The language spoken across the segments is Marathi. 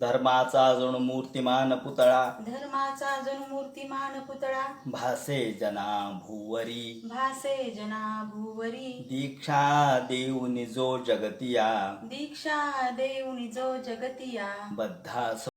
धर्माचा जणू मूर्तिमान पुतळा धर्माचा जणू मूर्तिमान पुतळा भासे जना भूवरी भासे जना भूवरी दीक्षा देऊनि जो जगतिया दीक्षा देऊनि जो जगतिया बद्धास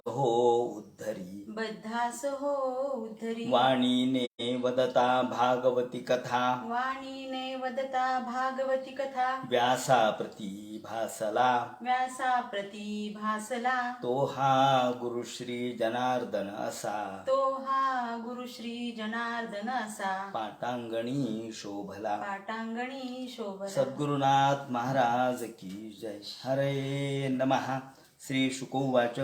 हो उद्धरी बद्धास हो उद्धरी वाणीने वदता भागवती कथा वाणीने वदता भागवती कथा व्यासाप्रती भासला व्यासा प्रती भासला तो हा गुरु श्री जनार्दन असा तो हा गुरु श्री जनार्दन असा पाटांगणी शोभला पाटांगणी शोभला सद्गुरुनाथ महाराज की जय. हरे नमः. श्री शुकोवाच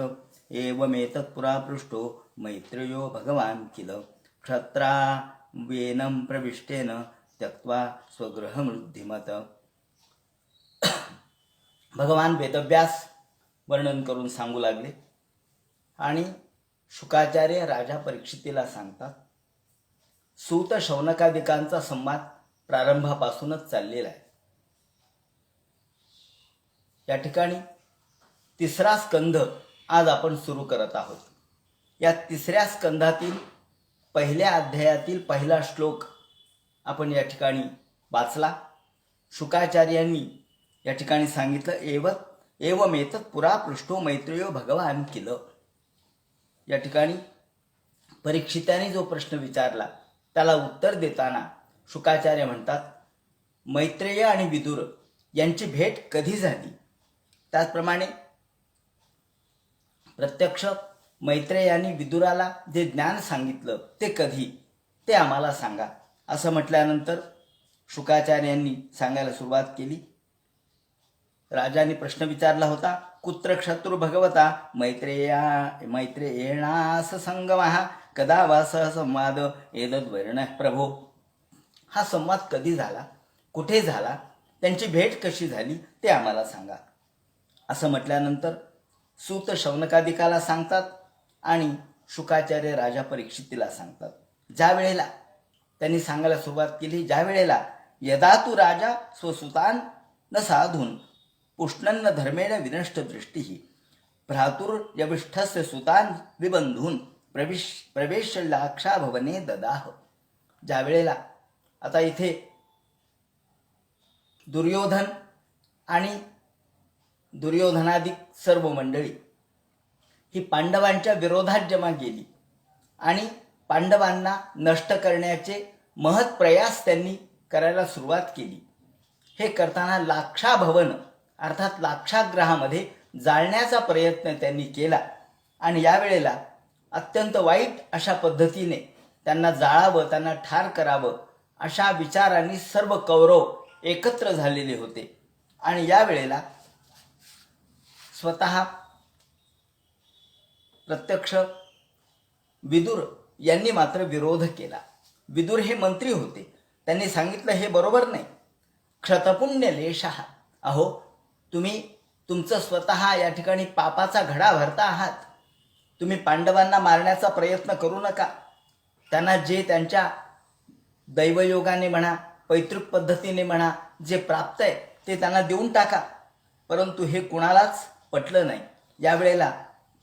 एवमेतत्पुरा पृष्टो मैत्रेयो भगवान् किल क्षत्रावेनं प्रविष्टेन त्यक्त्वा स्वगृहमृद्धिमत. भगवान वेदव्यास वर्णन करून सांगू लागले आणि शुकाचार्य राजा परीक्षितीला सांगतात. सूत शौनकादिकांचा संवाद प्रारंभापासूनच चाललेला आहे. या ठिकाणी तिसरा स्कंध आज आपण सुरू करत आहोत. या तिसऱ्या स्कंधातील पहिल्या अध्यायातील पहिला श्लोक आपण या ठिकाणी वाचला. शुकाचार्यांनी या ठिकाणी सांगितलं एवमेतत् पुरा पृष्ठो मैत्रेयो भगवान किल. या ठिकाणी परीक्षिताने जो प्रश्न विचारला त्याला उत्तर देताना शुकाचार्य म्हणतात, मैत्रेय आणि विदुर यांची भेट कधी झाली. त्याचप्रमाणे प्रत्यक्ष मैत्रेयाने विदुराला जे ज्ञान सांगितलं ते कधी, ते आम्हाला सांगा असं म्हटल्यानंतर शुकाचार्यांनी सांगायला सुरुवात केली. राजाने प्रश्न विचारला होता, कुत्र क्षत्रू भगवता मैत्रेयेणास संगमः कदा वा सह संवाद एतद्वर्ण प्रभो. हा संवाद कधी झाला, कुठे झाला, त्यांची भेट कशी झाली ते आम्हाला सांगा असं म्हटल्यानंतर सूत शौनकादिकाला सांगतात आणि शुकाचार्य राजा परीक्षितीला सांगतात. ज्या वेळेला त्यांनी सांगायला सुरुवात केली, ज्या वेळेला यदा तू राजा स्वसुतान न साधून पुष्णन्न धर्मेण विनष्ट दृष्टी भ्रातुर्यविष्ठस्य सुतान विबंधून प्रवेश लाक्षा भवने ददाह. ज्या वेळेला आता इथे दुर्योधन आणि दुर्योधनादिक सर्व मंडळी ही पांडवांच्या विरोधात जमा गेली आणि पांडवांना नष्ट करण्याचे महत् प्रयास त्यांनी करायला सुरुवात केली. हे करताना लाक्षा भवन अर्थात लाक्षाग्रहामध्ये जाळण्याचा प्रयत्न त्यांनी केला आणि यावेळेला अत्यंत वाईट अशा पद्धतीने त्यांना जाळावं, त्यांना ठार करावं अशा विचारांनी सर्व कौरव एकत्र झालेले होते. आणि यावेळेला स्वतः प्रत्यक्ष विदुर यांनी मात्र विरोध केला. विदुर हे मंत्री होते. त्यांनी सांगितलं हे बरोबर नाही. क्षतपुण्य लेशः. अहो तुम्ही तुमचं स्वतः या ठिकाणी पापाचा घडा भरता आहात. तुम्ही पांडवांना मारण्याचा प्रयत्न करू नका. त्यांना जे त्यांच्या दैवयोगाने म्हणा, पैतृक पद्धतीने म्हणा जे प्राप्त आहे ते त्यांना देऊन टाका. परंतु हे कुणालाच पटलं नाही. यावेळेला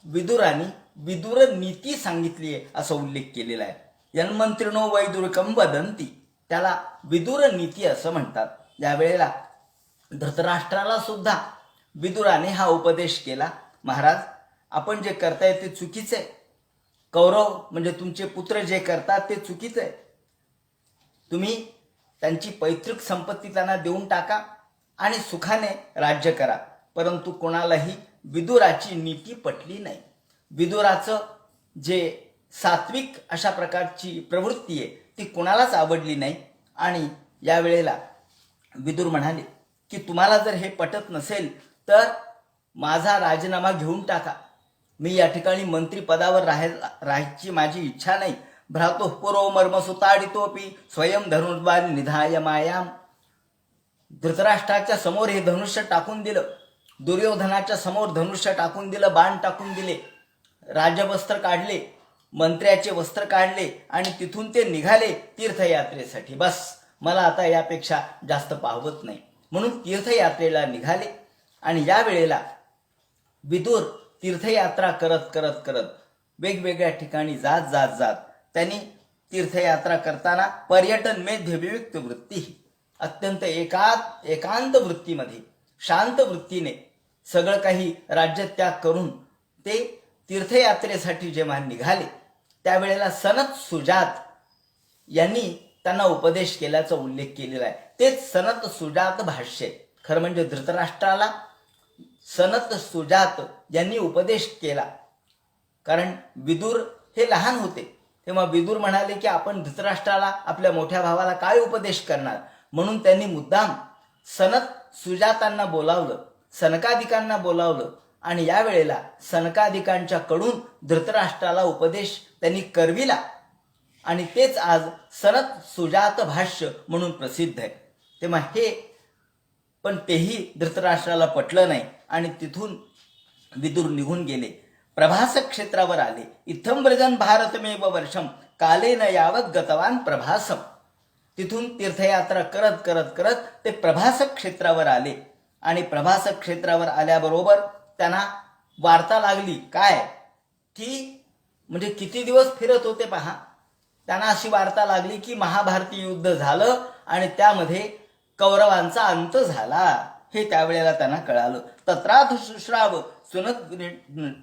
विदुरांनी विदुर नीती सांगितली आहे असा उल्लेख केलेला आहे. यन्मंत्रिणो वैदुरकं वदंती, त्याला विदुर नीती असं म्हणतात. यावेळेला धृतराष्ट्राला सुद्धा विदुराने हा उपदेश केला, महाराज आपण जे करताय ते चुकीचं आहे. कौरव म्हणजे तुमचे पुत्र जे करतात ते चुकीचं आहे. तुम्ही त्यांची पैतृक संपत्ती त्यांना देऊन टाका आणि सुखाने राज्य करा. परंतु कोणालाही विदुराची नीती पटली नाही. विदुराचं जे सात्विक अशा प्रकारची प्रवृत्ती आहे ती कोणालाच आवडली नाही. आणि यावेळेला विदुर म्हणाले की तुम्हाला जर हे पटत नसेल तर माझा राजीनामा घेऊन टाका. मी या ठिकाणी मंत्रिपदावर राहायची माझी इच्छा नाही. भ्रातुः पुरो मर्मसुताडितोपी स्वयं धनुर्बाण निधाय मायाम. धृतराष्ट्राच्या समोर हे धनुष्य टाकून दिलं, दुर्योधनाच्या समोर धनुष्य टाकून दिलं, बाण टाकून दिले, राजवस्त्र काढले, मंत्र्याचे वस्त्र काढले आणि तिथून ते निघाले तीर्थयात्रेसाठी. बस मला आता यापेक्षा जास्त पाहवत नाही म्हणून तीर्थयात्रेला निघाले. आणि या वेळेला विदुर तीर्थयात्रा करत करत करत वेगवेगळ्या ठिकाणी जात जात जात त्यांनी तीर्थयात्रा करताना पर्यटन मेध्य विविक्त वृत्ती अत्यंत एकांत वृत्तीमध्ये शांत वृत्तीने सगळं काही राज्यत्याग करून ते तीर्थयात्रेसाठी जेव्हा निघाले त्यावेळेला सनत सुजात यांनी त्यांना उपदेश केल्याचा उल्लेख केलेला आहे. तेच सनत सुजात भाष्य आहे. खरं म्हणजे धृतराष्ट्राला सनत सुजात यांनी उपदेश केला. कारण विदुर हे लहान होते तेव्हा विदुर म्हणाले की आपण धृतराष्ट्राला आपल्या मोठ्या भावाला काय उपदेश करणार, म्हणून त्यांनी मुद्दाम सनत सुजातांना बोलावलं, सनकादिकांना बोलावलं आणि यावेळेला सनकादिकांच्या कडून धृतराष्ट्राला उपदेश त्यांनी करविला आणि तेच आज सनत सुजात भाष्य म्हणून प्रसिद्ध आहे. तेव्हा हे पण तेही धृतराष्ट्राला पटलं नाही आणि तिथून विदुर निघून गेले. प्रभास क्षेत्रावर आले. इत्थम व्रजन भारतमेव वर्षम कालेन यावत गतवान प्रभासम. तिथून तीर्थयात्रा करत करत करत ते प्रभास क्षेत्रावर आले आणि प्रभास क्षेत्रावर आल्याबरोबर त्यांना वार्ता लागली. काय की म्हणजे किती दिवस फिरत होते पहा. त्यांना अशी वार्ता लागली की महाभारती युद्ध झालं आणि त्यामध्ये कौरवांचा अंत झाला. हे त्यावेळेला त्यांना कळालं. तत्राथ शुश्राव सुनत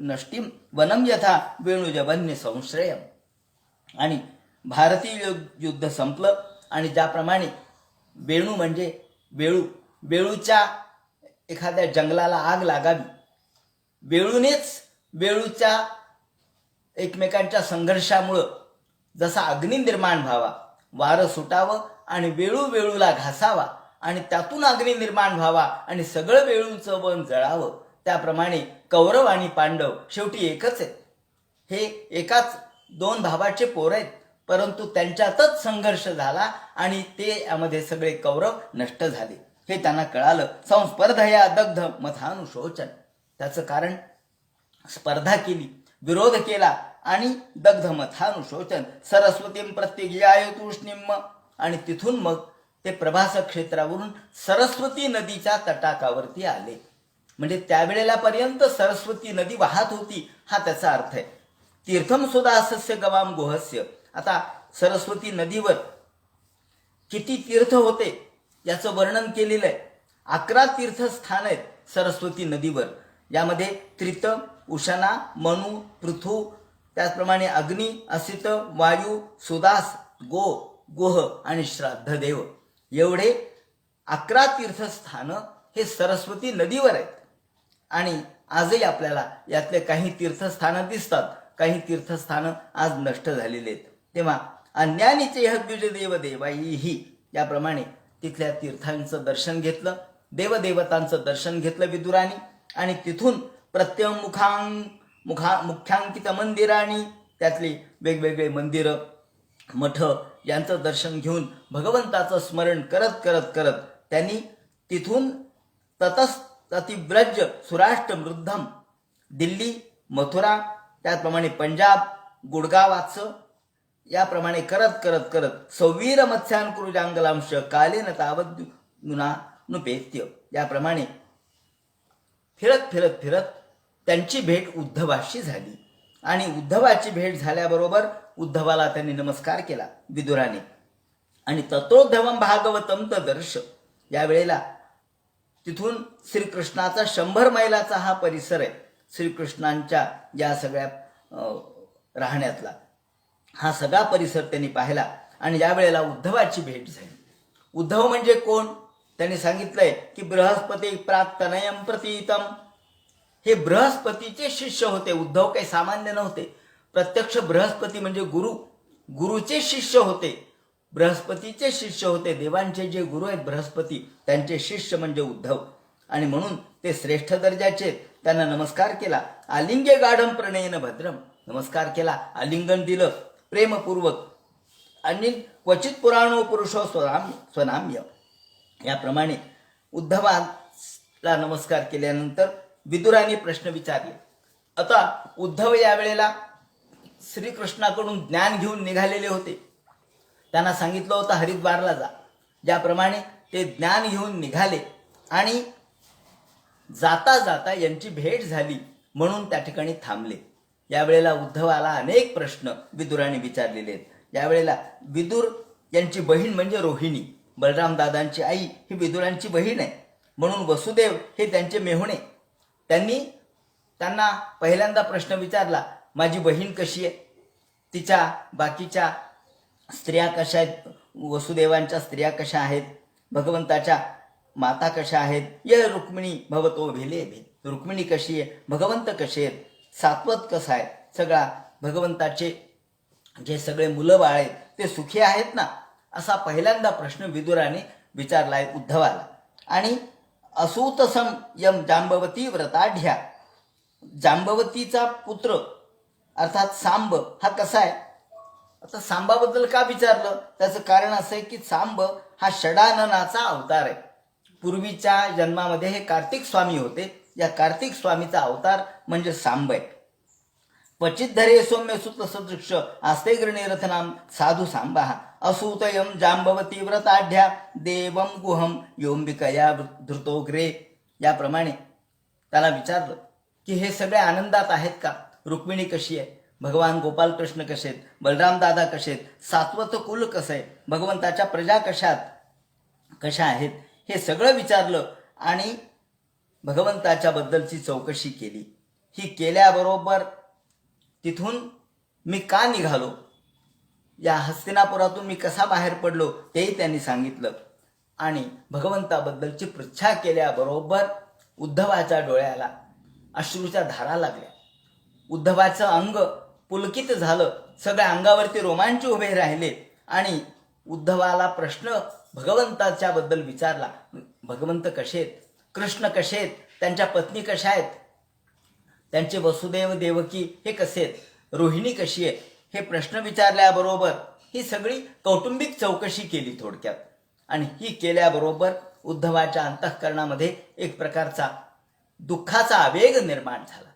नष्टीम वनम यथा वेणुजवन्य संश्रयम. आणि भारतीय युद्ध संपलं आणि ज्याप्रमाणे वेणू म्हणजे वेळूच्या एखाद्या जंगलाला आग लागावी, वेळूच्या एकमेकांच्या संघर्षामुळं जसा अग्नी निर्माण व्हावा, वारं सुटावं आणि वेळूला घासावा आणि त्यातून अग्नी निर्माण व्हावा आणि सगळं वेळूचं वन जळावं, त्याप्रमाणे कौरव आणि पांडव शेवटी एकच आहेत. हे एकाच दोन भावाचे पोर आहेत, परंतु त्यांच्यातच संघर्ष झाला आणि ते यामध्ये सगळे कौरव नष्ट झाले. हे त्यांना कळालं. संस्पर्धया दग्ध मथानुशोचन. त्याचं कारण स्पर्धा केली, विरोध केला आणि दग्ध मथानुशोचन सरस्वतीम प्रत्यग्याय तूष्णिम. आणि तिथून मग ते प्रभास क्षेत्रावरून सरस्वती नदीच्या तटाकावरती आले. म्हणजे त्यावेळेला पर्यंत सरस्वती नदी वाहत होती, हा त्याचा अर्थ आहे. तीर्थम सुदासस्य गवाम गुहस्य. आता सरस्वती नदीवर किती तीर्थ होते याचं वर्णन केलेलं आहे. 11 तीर्थस्थान आहेत सरस्वती नदीवर. यामध्ये त्रित, उशना, मनु, पृथू, त्याचप्रमाणे अग्नी, असित, वायू, सुदास, गुह आणि श्राद्धदेव एवढे 11 तीर्थस्थान हे सरस्वती नदीवर आहेत. आणि आजही आपल्याला यातले काही तीर्थस्थानं दिसतात, काही तीर्थस्थानं आज नष्ट झालेली आहेत. तेव्हा अन्यानीचे द्विजदेव देवाईही याप्रमाणे तिथल्या तीर्थांचं दर्शन घेतलं, देवदेवतांचं दर्शन घेतलं विदुराने आणि तिथून मुख्यांकित मंदिरांनी त्यातली वेगवेगळे मंदिरं, मठ यांचं दर्शन घेऊन भगवंताचं स्मरण करत करत करत त्यांनी तिथून ततस्ततिव्रज सुराष्ट्र मृद्धम दिल्ली, मथुरा, त्याचप्रमाणे पंजाब, गुडगावाचं याप्रमाणे करत करत करत सौवीर मत्स्यांकुरुजांगलांश कालेन तावद नुपेत्य याप्रमाणे फिरत फिरत फिरत त्यांची भेट उद्धवाशी झाली. आणि उद्धवाची भेट झाल्याबरोबर उद्धवाला त्यांनी नमस्कार केला विदुराने. आणि तत्रोद्धवम भागवतम तदर्श. यावेळेला तिथून श्रीकृष्णाचा 100 मैलाचा हा परिसर आहे. श्रीकृष्णांच्या या सगळ्या राहण्यातला हा सगळा परिसर त्यांनी पाहिला. आणि यावेळेला उद्धवाची भेट झाली. उद्धव म्हणजे कोण त्यांनी सांगितलंय की बृहस्पती प्राक्तनयम प्रतीतम. हे बृहस्पतीचे शिष्य होते. उद्धव काही सामान्य नव्हते. प्रत्यक्ष बृहस्पती म्हणजे गुरुचे शिष्य होते, बृहस्पतीचे शिष्य होते. देवांचे जे गुरु आहेत बृहस्पती, त्यांचे शिष्य म्हणजे उद्धव. आणि म्हणून ते श्रेष्ठ दर्जाचे. त्यांना नमस्कार केला. आलिंगे गाढम प्रणयन भद्रम. नमस्कार केला, आलिंगन दिलं प्रेमपूर्वक. आणि क्वचित पुराणो पुरुषो स्वनाम्य. याप्रमाणे उद्धवाला नमस्कार केल्यानंतर विदुराने प्रश्न विचारले. आता उद्धव यावेळेला श्रीकृष्णाकडून ज्ञान घेऊन निघालेले होते. त्यांना सांगितलं होतं हरिद्वारला जा. ज्याप्रमाणे ते ज्ञान घेऊन निघाले आणि जाता जाता यांची भेट झाली म्हणून त्या ठिकाणी थांबले. यावेळेला उद्धवाला अनेक प्रश्न विदुराने विचारलेले आहेत. यावेळेला विदुर यांची बहीण म्हणजे रोहिणी, बलराम दादांची आई ही विदुरांची बहीण आहे, म्हणून वसुदेव हे त्यांचे मेहुणे. त्यांना पहिल्यांदा प्रश्न विचारला, माझी बहीण कशी आहे, तिच्या बाकीच्या स्त्रिया कशा आहेत, वसुदेवांच्या स्त्रिया कशा आहेत, भगवंताच्या माता कशा आहेत, ये रुक्मिणी भवतो भेले भे, रुक्मिणी कशी आहे, भगवंत कसे आहेत, सात्वत कसं आहे, सगळा भगवंताचे जे सगळे मुलं बाळ आहेत ते सुखी आहेत ना, असा पहिल्यांदा प्रश्न विदुराने विचारला आहे उद्धवाला. आणि असूतसम यम जांबवती व्रताढ्या, जांबवतीचा पुत्र अर्थात सांब हा कसा आहे. आता सांबाबद्दल का विचारलं, त्याचं कारण असं आहे की सांब हा षडाननाचा अवतार आहे. पूर्वीच्या जन्मामध्ये हे कार्तिक स्वामी होते, या कार्तिक स्वामीचा अवतार म्हणजे सांब आहे. क्वचिद्धरे सौम्य सुत सदृक्ष आस्ते गृणीरथनाम साधू सांबा असूतयम जांबवती व्रताढ्या देवम गुहम योंबिकया धृतोग्रे. याप्रमाणे त्याला विचारलं की हे सगळे आनंदात आहेत का, रुक्मिणी कशी आहे, भगवान गोपालकृष्ण कसे आहेत, बलराम दादा कसे आहेत, सात्वत कुल कसं आहे, भगवंताच्या प्रजा कशा आहेत, हे सगळं विचारलं आणि भगवंताच्या बद्दलची चौकशी केली. ही केल्याबरोबर तिथून मी का निघालो, या हस्तिनापुरातून मी कसा बाहेर पडलो तेही त्यांनी सांगितलं. आणि भगवंताबद्दलची पृच्छा केल्याबरोबर उद्धवाच्या डोळ्याला अश्रूच्या धारा लागल्या. उद्धवाचं अंग पुलकित झालं, सगळ्या अंगावरती रोमांच उभे राहिले आणि उद्धवाला प्रश्न भगवंताच्या बद्दल विचारला. भगवंत कसे आहेत, कृष्ण कसे आहेत, त्यांच्या पत्नी कशा आहेत, त्यांचे वसुदेव देवकी हे कसे आहेत, रोहिणी कशी आहे, हे प्रश्न विचारल्याबरोबर ही सगळी कौटुंबिक चौकशी केली थोडक्यात. आणि ही केल्याबरोबर उद्धवाच्या अंतःकरणामध्ये एक प्रकारचा दुःखाचा आवेग निर्माण झाला.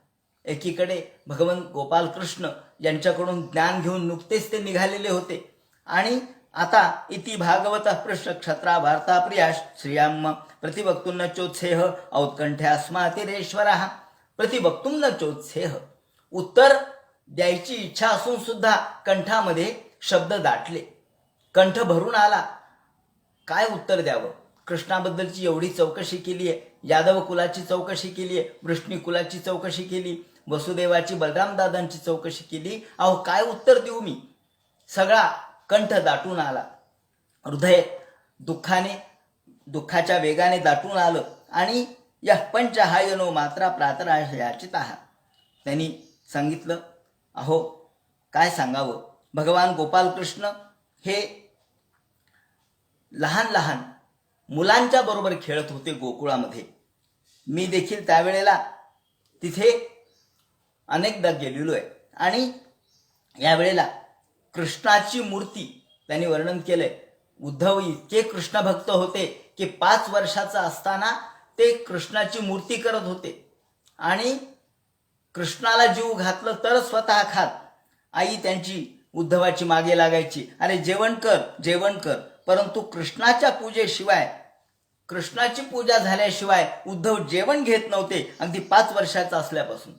एकीकडे भगवंत गोपालकृष्ण यांच्याकडून ज्ञान घेऊन नुकतेच ते निघालेले होते आणि आता इति भागवत प्रश्न क्षत्रा वार्ता प्रिया श्रियाम प्रतिवक्तुं न चोत्सेह औत्कंठ्यास्मातिरेश्वर प्रतिवक्तुं न चोत्सेह. उत्तर द्यायची इच्छा असून सुद्धा कंठामध्ये शब्द दाटले, कंठ भरून आला. काय उत्तर द्यावं, कृष्णाबद्दलची एवढी चौकशी केली आहे, यादव कुलाची चौकशी केली आहे, वृष्णी कुलाची चौकशी केली, वसुदेवाची बलरामदादांची चौकशी केली, अहो काय उत्तर देऊ मी. सगळा कंठ दाटून आला, हृदय दुःखाच्या वेगाने दाटून आलं. आणि या पंचहायनो मात्रा प्रातराश याचिता, त्यांनी सांगितलं, अहो काय सांगावं, भगवान गोपालकृष्ण हे लहान लहान मुलांच्या बरोबर खेळत होते गोकुळामध्ये. मी देखील त्यावेळेला तिथे अनेकदा गेलेलो आहे. आणि यावेळेला कृष्णाची मूर्ती त्यांनी वर्णन केलंय. उद्धव इतके कृष्ण भक्त होते की 5 वर्षाचा असताना ते कृष्णाची मूर्ती करत होते आणि कृष्णाला जीव घातलं तर स्वतः खात. आई त्यांची उद्धवाची मागे लागायची, अरे जेवण कर जेवण कर, परंतु कृष्णाच्या पूजेशिवाय, कृष्णाची पूजा झाल्याशिवाय उद्धव जेवण घेत नव्हते, अगदी 5 वर्षाचा असल्यापासून.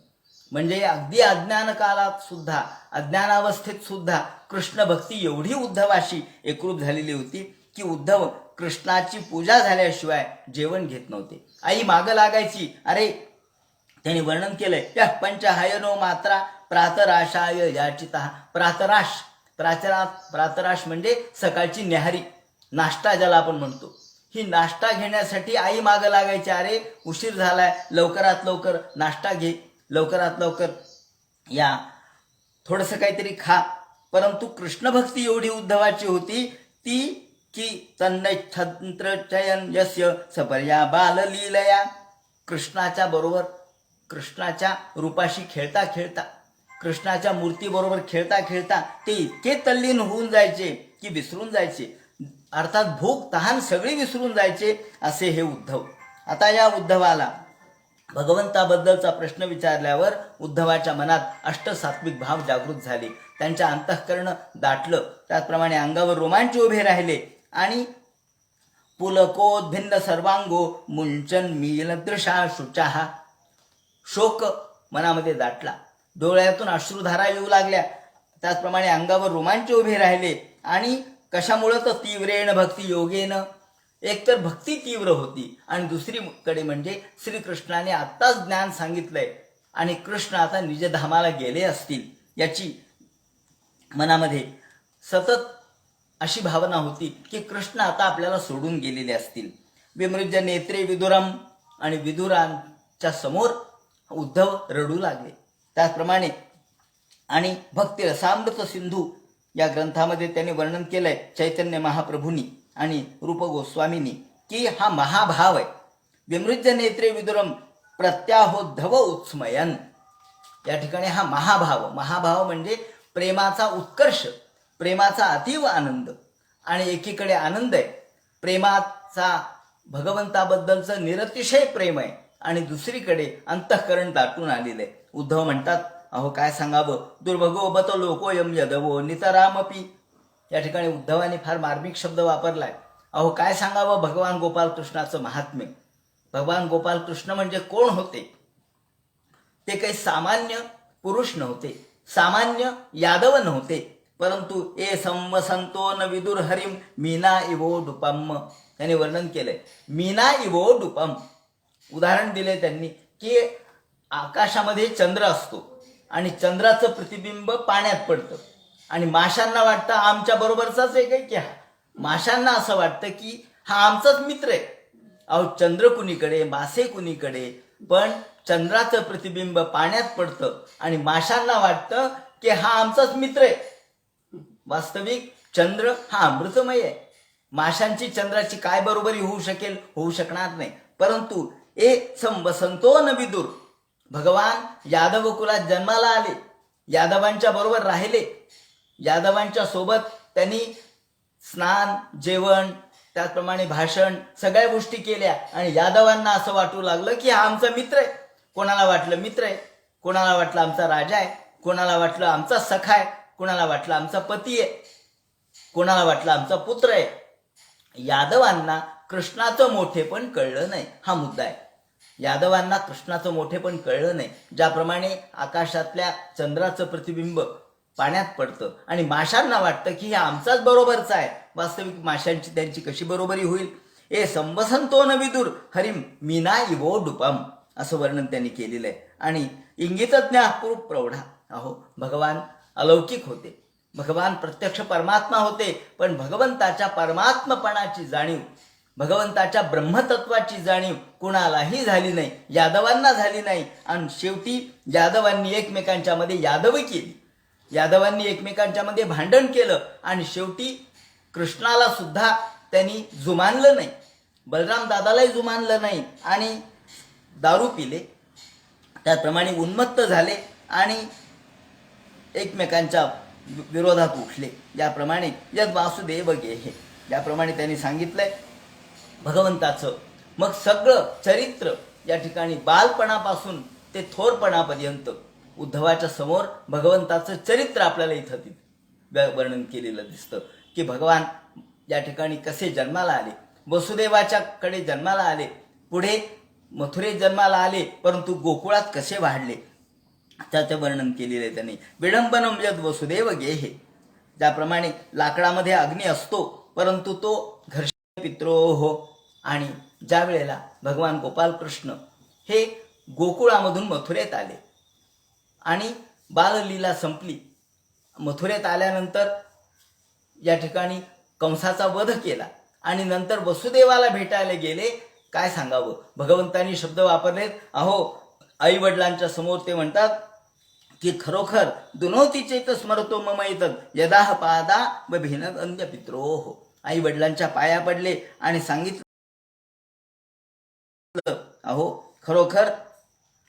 म्हणजे अगदी अज्ञान काळात सुद्धा, अज्ञानावस्थेत सुद्धा कृष्ण भक्ती एवढी उद्धवाशी एकरूप झालेली होती की उद्धव कृष्णाची पूजा झाल्याशिवाय जेवण घेत नव्हते. आई मागं लागायची. अरे त्यांनी वर्णन केलंय, या पंचहायनो मात्रा प्रातराशाय याचिता. प्रातराश म्हणजे सकाळची न्याहारी, नाश्ता ज्याला आपण म्हणतो. ही नाश्ता घेण्यासाठी आई मागं लागायची. अरे उशीर झालाय, लवकरात लवकर नाश्ता घे, लवकरात लवकर या, थोडंसं काहीतरी खा. परंतु कृष्णभक्ती एवढी उद्धवाची होती ती की तन्नच्छत्रचयन यस्य सपर्या बाललीलया. कृष्णाच्या बरोबर, कृष्णाच्या रूपाशी खेळता खेळता, कृष्णाच्या मूर्तीबरोबर खेळता खेळता ते इतके तल्लीन होऊन जायचे की विसरून जायचे, अर्थात भूक तहान सगळी विसरून जायचे असे हे उद्धव. आता या उद्धवाला भगवंताबद्दलचा प्रश्न विचारल्यावर उद्धवाच्या मनात अष्टसात्विक भाव जागृत झाले, त्यांच्या अंतःकरण दाटलं, त्याचप्रमाणे अंगावर रोमांच उभे राहिले आणि पुलकोद्भिन्न सर्वांगो मुंचन मीलदृशा शुचाहा. शोक मनामध्ये दाटला. डोळ्यातून अश्रुधारा येऊ लागल्या. त्याचप्रमाणे अंगावर रोमांच उभे राहिले. आणि कशामुळं तर तीव्रेण भक्ती योगेन, एकतर भक्ती तीव्र होती आणि दुसरीकडे म्हणजे श्रीकृष्णाने आत्ताच ज्ञान सांगितलंय आणि कृष्ण आता निजधामाला गेले असतील याची मनामध्ये सतत अशी भावना होती की कृष्ण आता आपल्याला सोडून गेलेले असतील. विमृज नेत्रे विदुरम, आणि विदुरांच्या समोर उद्धव रडू लागले. त्याचप्रमाणे आणि भक्ती रसामृत सिंधू या ग्रंथामध्ये त्यांनी वर्णन केलंय चैतन्य महाप्रभूंनी आणि रूप गोस्वामींनी की हा महाभाव आहे. विमृज नेत्रे विदुरम प्रत्याहोद्धव उत्स्मयन, या ठिकाणी हा महाभाव म्हणजे प्रेमाचा उत्कर्ष, प्रेमाचा अतीव आनंद. आणि एकीकडे आनंद आहे, प्रेमाचा भगवंताबद्दलचं निरतिशय प्रेम आहे, आणि दुसरीकडे अंतःकरण दाटून आलेलं आहे. उद्धव म्हणतात, अहो काय सांगावं, दुर्भगो बत लोकोयम यदवो नितरामपी. या ठिकाणी उद्धवाने फार मार्मिक शब्द वापरलाय. अहो काय सांगावं भगवान गोपालकृष्णाचं महात्म्य. भगवान गोपालकृष्ण म्हणजे कोण होते? ते काही सामान्य पुरुष नव्हते, सामान्य यादव नव्हते, परंतु ए संवसंतो न विदुर हरिम मीना इवो डुपम. त्यांनी वर्णन केलंय मीना इवो डुपम. उदाहरण दिले त्यांनी की आकाशामध्ये चंद्र असतो आणि चंद्राचं प्रतिबिंब पाण्यात पडतं आणि माशांना वाटतं आमच्या बरोबरचाच एक आहे की हा. माशांना असं वाटतं की हा आमचाच मित्र आहे. अहो चंद्र कुणीकडे, मासे कुणीकडे, पण चंद्राचं प्रतिबिंब पाण्यात पडतं आणि माशांना वाटतं की हा आमचाच मित्र आहे. वास्तविक चंद्र हा अमृतमय आहे. माशांची चंद्राची काय बरोबरी होऊ शकेल? होऊ शकणार नाही. परंतु ए संवसंतो न विदुर, भगवान यादव कुलात जन्माला आले, यादवांच्या बरोबर राहिले, यादवांच्या सोबत त्यांनी स्नान, जेवण, त्याचप्रमाणे भाषण, सगळ्या गोष्टी केल्या आणि यादवांना असं वाटू लागलं की हा आमचा मित्र आहे. कोणाला वाटलं मित्र आहे, कोणाला वाटलं आमचा राजा आहे, कोणाला वाटलं आमचा सखा आहे, कोणाला वाटलं आमचा पती आहे, कोणाला वाटलं आमचा पुत्र आहे. यादवांना कृष्णाचं मोठेपण कळलं नाही, हा मुद्दा आहे. यादवांना कृष्णाचं मोठेपण कळलं नाही. ज्याप्रमाणे आकाशातल्या चंद्राचं प्रतिबिंब पाण्यात पडतं आणि माशांना वाटतं की हे आमचाच बरोबरचा आहे, वास्तविक माशांची त्यांची कशी बरोबरी होईल? ए संवसंतो न विदुर हरिम मीना इवो डुपम, असं वर्णन त्यांनी केलेलं आहे. आणि इंगितज्ञ अपूर्व प्रौढा, अहो भगवान अलौकिक होते, भगवान प्रत्यक्ष परमात्मा होते, पण भगवंताच्या परमात्मपणाची जाणीव, भगवंताच्या ब्रह्मतत्वाची जाणीव कुणालाही झाली नाही, यादवांना झाली नाही. आणि शेवटी यादवांनी एकमेकांच्या मध्ये यादवी केली, यादवांनी एकमेकांच्या मध्ये भांडण केलं आणि शेवटी कृष्णाला सुद्धा त्यांनी जुमानलं नाही, बलराम दादालाही जुमानलं नाही आणि दारू पिले, त्याप्रमाणे उन्मत्त झाले आणि एकमेकांच्या विरोधात उठले. ज्याप्रमाणे यद वासुदेव गेहे, ज्याप्रमाणे त्यांनी सांगितलंय भगवंताचं मग सगळं चरित्र या ठिकाणी बालपणापासून ते थोरपणापर्यंत उद्धवाच्या समोर भगवंताचं चरित्र आपल्याला इथं वर्णन केलेलं दिसतं की भगवान या ठिकाणी कसे जन्माला आले, वसुदेवाच्याकडे जन्माला आले, पुढे मथुरेत जन्माला आले, परंतु गोकुळात कसे वाढले त्याचं वर्णन केलेलं आहे त्यांनी. विडंबनम यद वसुदेव गेहे, ज्याप्रमाणे लाकडामध्ये अग्नी असतो परंतु तो घर्षण पित्रोहो. आणि ज्या वेळेला भगवान गोपालकृष्ण हे गोकुळामधून मथुरेत आले आणि बाललीला संपली, मथुरेत आल्यानंतर या ठिकाणी कंसाचा वध केला आणि नंतर वसुदेवाला भेटायला गेले. काय सांगावं, भगवंतांनी शब्द वापरलेत. अहो आई वडिलांच्या समोर ते म्हणतात की खरोखर दुनोती चेत स्मरतो मम एतद यदाह पादा व भिनद अन्य पित्रोह. आई वडिलांच्या पाया पडले आणि सांगितलं, अहो खरोखर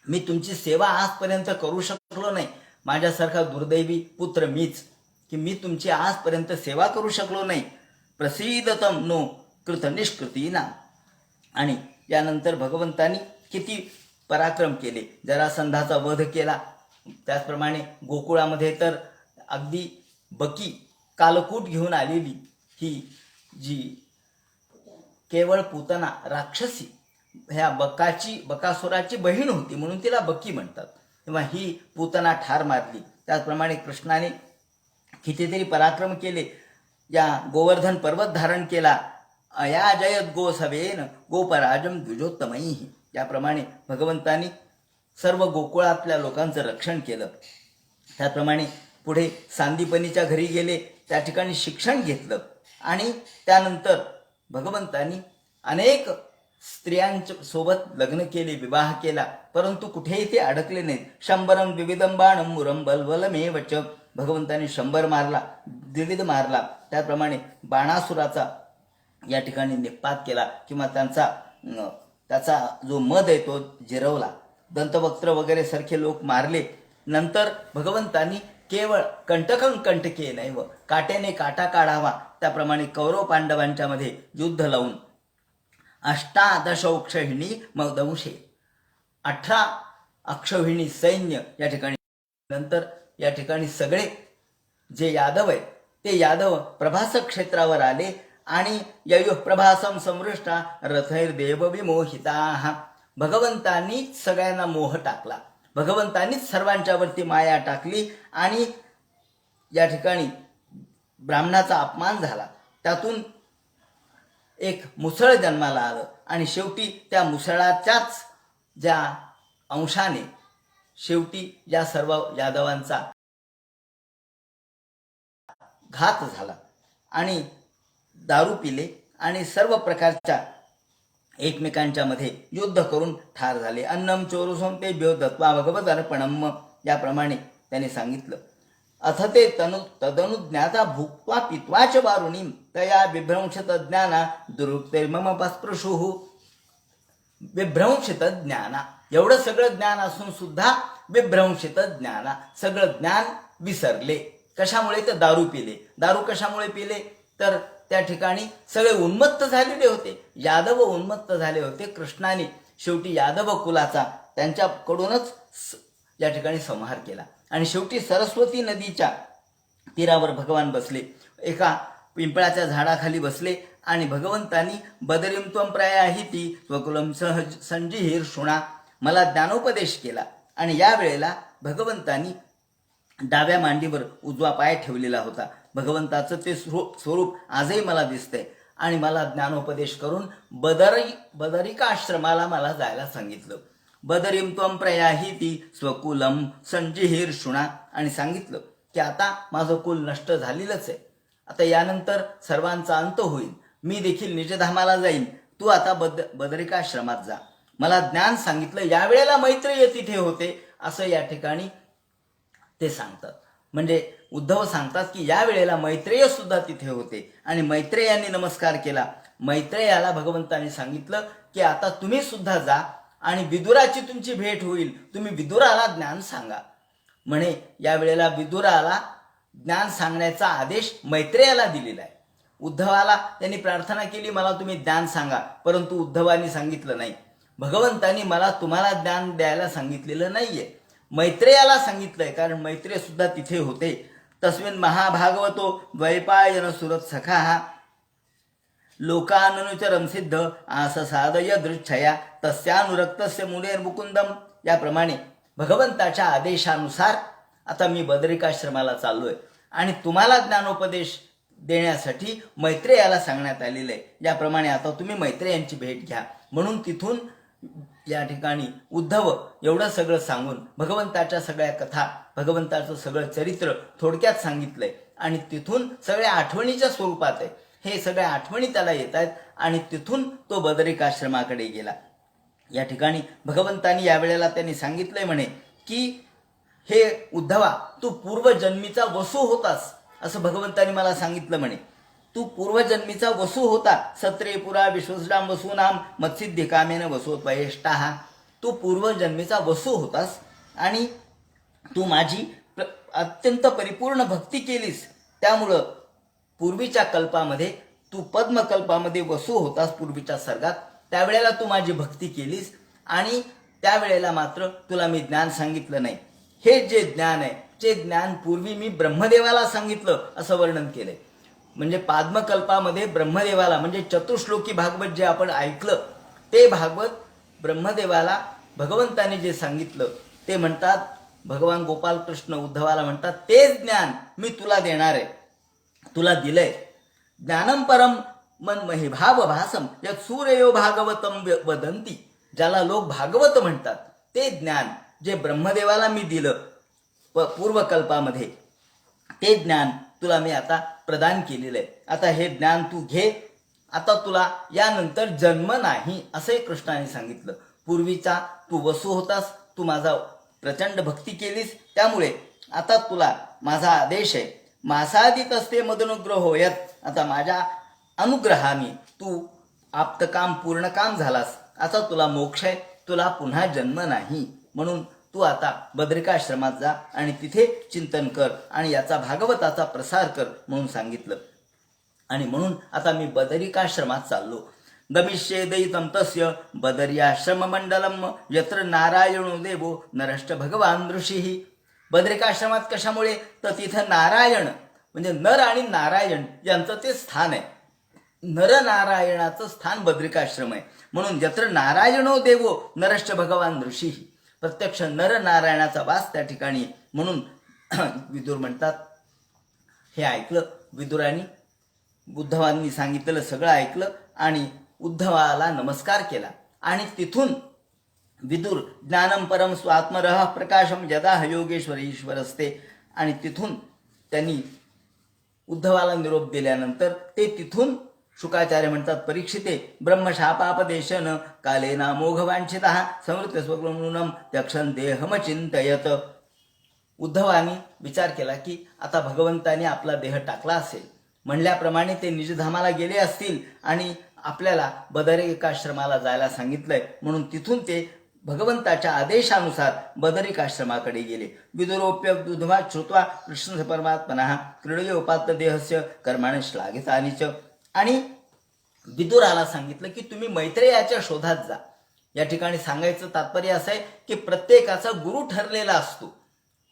मी तुमची सेवा आजपर्यंत करू शकलो नाही, माझ्यासारखा दुर्दैवी पुत्र मीच, की मी तुमची आजपर्यंत सेवा करू शकलो नाही. प्रसीदतम नो कृतनिष्कृतीना. आणि यानंतर भगवंतांनी किती पराक्रम केले, जरासंधाचा वध केला, त्याचप्रमाणे गोकुळामध्ये तर अगदी बकी कालकूट घेऊन आलेली ही जी केवळ पूतना राक्षसी ह्या बकासुराची बहीण होती म्हणून तिला बकी म्हणतात. तेव्हा ही पूतना ठार मारली. त्याचप्रमाणे कृष्णाने कितीतरी पराक्रम केले. या गोवर्धन पर्वत धारण केला. अया जयत गो सवेन गोपराजम द्विजोत्तमैः. याप्रमाणे भगवंतांनी सर्व गोकुळातल्या लोकांचं रक्षण केलं. त्याप्रमाणे पुढे सांदीपनीच्या घरी गेले, त्या ठिकाणी शिक्षण घेतलं आणि त्यानंतर भगवंतांनी अनेक स्त्रियांच्या सोबत लग्न केले, विवाह केला, परंतु कुठेही ते अडकले नाहीत. शंभरम द्विविधम बाणम मुरम बलबलमेवच. भगवंतांनी 100 मारला, द्विविध मारला. त्याप्रमाणे बाणासुराचा या ठिकाणी निपात केला किंवा त्याचा जो मद आहे तो जिरवला. दंतवक्त्र वगैरे सारखे लोक मारले. नंतर भगवंतांनी केवळ कंटके नैव काट्याने काटा काढावा त्याप्रमाणे कौरव पांडवांच्या मध्ये युद्ध लावून 18 अक्षौहिणी मदंशे 18 अक्षौहिणी सैन्य या ठिकाणी. नंतर या ठिकाणी सगळे जे यादव आहे ते यादव प्रभास क्षेत्रावर आले आणि ययो प्रभासम समृष्टा रथैर्देव विमोहिता. भगवंतांनीच सगळ्यांना मोह टाकला, भगवंतांनीच सर्वांच्यावरती माया टाकली आणि या ठिकाणी ब्राह्मणाचा अपमान झाला. त्यातून एक मुसळ जन्माला आलं आणि शेवटी त्या मुसळाच्याच ज्या अंशाने शेवटी या सर्व यादवांचा घात झाला आणि दारू पिले आणि सर्व प्रकारच्या एकमेकांच्या मध्ये युद्ध करून ठार झाले. अन्नम चोरुसम ते भ्यो दत्वा भगवत अर्पणम. याप्रमाणे त्याने सांगितलं. अथ ते तदनुज्ञाता भुक्त्वा पित्वाच वारुणी तया विभ्रंशत ज्ञाना दुरुक्ते मम पस्पृशुः. विभ्रंशित ज्ञाना, एवढं सगळं ज्ञान असून सुद्धा विभ्रंशित ज्ञाना, सगळं ज्ञान विसरले. कशामुळे? तर दारू पिले. दारू कशामुळे पिले? तर त्या ठिकाणी सगळे उन्मत्त झालेले होते, यादव उन्मत्त झाले होते. कृष्णाने शेवटी यादव कुलाचा त्यांच्याकडूनच या ठिकाणी संहार केला आणि शेवटी सरस्वती नदीच्या तीरावर भगवान बसले, एका पिंपळाच्या झाडाखाली बसले आणि भगवंतांनी बदरीम त्वं प्रयाहिती स्वकुलम सहज संजिहीर शुणा, मला ज्ञानोपदेश केला. आणि या वेळेला भगवंतांनी डाव्या मांडीवर उजवा पाय ठेवलेला होता. भगवंताचं ते स्वरूप आजही मला दिसतंय आणि मला ज्ञानोपदेश करून बदरिकाश्रमाला मला जायला सांगितलं. बदरीम त्वं प्रयाहिती स्वकुलम संजिहीर शुणा, आणि सांगितलं की आता माझं कुल नष्ट झालेलंच आहे, आता यानंतर सर्वांचा अंत होईल, मी देखील निजधामाला जाईन, तू आता बदरिकाश्रमात जा. मला ज्ञान सांगितलं. यावेळेला मैत्रेय तिथे होते असं या ठिकाणी ते सांगतात. म्हणजे उद्धव सांगतात की या वेळेला मैत्रेय सुद्धा तिथे होते आणि मैत्रेयांनी नमस्कार केला. मैत्रेयाला भगवंतांनी सांगितलं की आता तुम्ही सुद्धा जा आणि विदुराची तुमची भेट होईल, तुम्ही विदुराला ज्ञान सांगा. म्हणे या वेळेला विदुराला ज्ञान सांगण्याचा आदेश मैत्रेयाला दिलेला आहे. उद्धवाला त्यांनी प्रार्थना केली, मला तुम्ही ज्ञान सांगा, परंतु उद्धवानी सांगितलं नाही. भगवंतांनी मला तुम्हाला ज्ञान द्यायला सांगितलेलं नाहीये, मैत्रेयाला सांगितलंय, कारण मैत्रेय सुद्धा तिथे होते. तस्मिन् महाभागवतो द्वैपायन सुरत सखा लोकानुचरम सिद्ध आस साधय दृच्छया तस्यानुरक्तस्य मुनेर्मुकुंदम. याप्रमाणे भगवंताच्या आदेशानुसार आता मी बदरिकाश्रमाला चाललोय आणि तुम्हाला ज्ञानोपदेश देण्यासाठी मैत्रेयाला सांगण्यात आलेलं आहे. याप्रमाणे आता तुम्ही मैत्रेयांची भेट घ्या. म्हणून तिथून या ठिकाणी उद्धव एवढं सगळं सांगून भगवंताच्या सगळ्या कथा, भगवंताचं सगळं चरित्र थोडक्यात सांगितलंय आणि तिथून सगळ्या आठवणीच्या स्वरूपात आहे. हे सगळ्या आठवणी त्याला येत आहेत आणि तिथून तो बदरिकाश्रमाकडे गेला. या ठिकाणी भगवंतांनी यावेळेला त्यांनी सांगितलंय म्हणे की हे उद्धवा, तू पूर्वजन्मीचा वसू होतास असं भगवंतांनी मला सांगितलं. म्हणे तू पूर्वजन्मीचा वसू होता. सत्रे पुरा विश्वसडाम वसूनाम मत्सिद्धी कामेन वसोत्वयेष्टाः. तू पूर्वजन्मीचा वसू होतास आणि तू माझी अत्यंत परिपूर्ण भक्ती केलीस. त्यामुळं पूर्वीच्या कल्पामध्ये तू पद्मकल्पामध्ये वसू होतास, पूर्वीच्या सर्गात, त्यावेळेला तू माझी भक्ती केलीस आणि त्यावेळेला मात्र तुला मी ज्ञान सांगितलं नाही. हे जे ज्ञान आहे ते ज्ञान पूर्वी मी ब्रह्मदेवाला सांगितलं असं वर्णन केलंय. म्हणजे पाद्मकल्पामध्ये ब्रह्मदेवाला, म्हणजे चतुश्लोकी भागवत जे आपण ऐकलं ते भागवत ब्रह्मदेवाला भगवंताने जे सांगितलं ते म्हणतात, भगवान गोपालकृष्ण उद्धवाला म्हणतात, तेच ज्ञान मी तुला देणार आहे, तुला दिलंय. ज्ञानम परम मनमही भावभासम यत् सूर्यो भागवतम वदंती. ज्याला लोक भागवत म्हणतात ते ज्ञान जे ब्रह्मदेवाला मी दिलं पूर्वकल्पामध्ये, ते ज्ञान तुला मी आता प्रदान केलेलं आहे. आता हे ज्ञान तू घे. आता तुला यानंतर जन्म नाही असंही कृष्णाने सांगितलं. पूर्वीचा तू वसू होतास, तू माझा प्रचंड भक्ती केलीस, त्यामुळे आता तुला माझा आदेश आहे. मासादित असते मदनुग्रहो यत. आता माझ्या अनुग्रहाने तू आप्तकाम पूर्ण काम झालास. आता तुला मोक्ष आहे, तुला पुन्हा जन्म नाही. म्हणून तू आता बद्रिकाश्रमात जा आणि तिथे चिंतन कर आणि याचा भागवताचा प्रसार कर म्हणून सांगितलं. आणि म्हणून आता मी बदरिकाश्रमात चाललो. गमिष्ये दयितं तस्य बदर्याश्रम मंडलम यत्र नारायणो देवो नरष्ट भगवान ऋषीः. बद्रिकाश्रमात कशामुळे, तर तिथं नारायण म्हणजे नर आणि नारायण यांचं ते स्थान आहे. नरनारायणाचं स्थान बद्रिकाश्रम आहे. म्हणून यत्र नारायणो देवो नरष्ट भगवान ऋषीः. प्रत्यक्ष नरनारायणाचा वास त्या ठिकाणी. म्हणून विदुर म्हणतात, हे ऐकलं विदुराने, उद्धवांनी सांगितलेलं सगळं ऐकलं आणि उद्धवाला नमस्कार केला. आणि तिथून विदुर ज्ञानम परम स्वात्मरः प्रकाशम यदा योगेश्वर ईश्वर असते. आणि तिथून त्यांनी उद्धवाला निरोप दिल्यानंतर ते तिथून शुकाचार्य म्हणतात, परीक्षिते ब्रह्मशापापदेशन कालेना मोघवांछितः समृत स्वगुणम यक्षण देहमचिंतयत. उद्धवानी विचार केला की आता भगवंताने आपला देह टाकला असेल, म्हणल्याप्रमाणे ते निजधामाला गेले असतील आणि आपल्याला बदरिकाश्रमाला जायला सांगितलंय. म्हणून तिथून ते भगवंताच्या आदेशानुसार बदरिकाश्रमाकडे गेले. विदुरोप्य उद्धवा श्रुत्वा कृष्ण परमात्मनः क्रीडयोपात देहस्य कर्माणि श्लाघितानिच. आणि विदुराला सांगितलं की तुम्ही मैत्रेयाच्या शोधात जा. या ठिकाणी सांगायचं तात्पर्य असं आहे की प्रत्येकाचा गुरु ठरलेला असतो.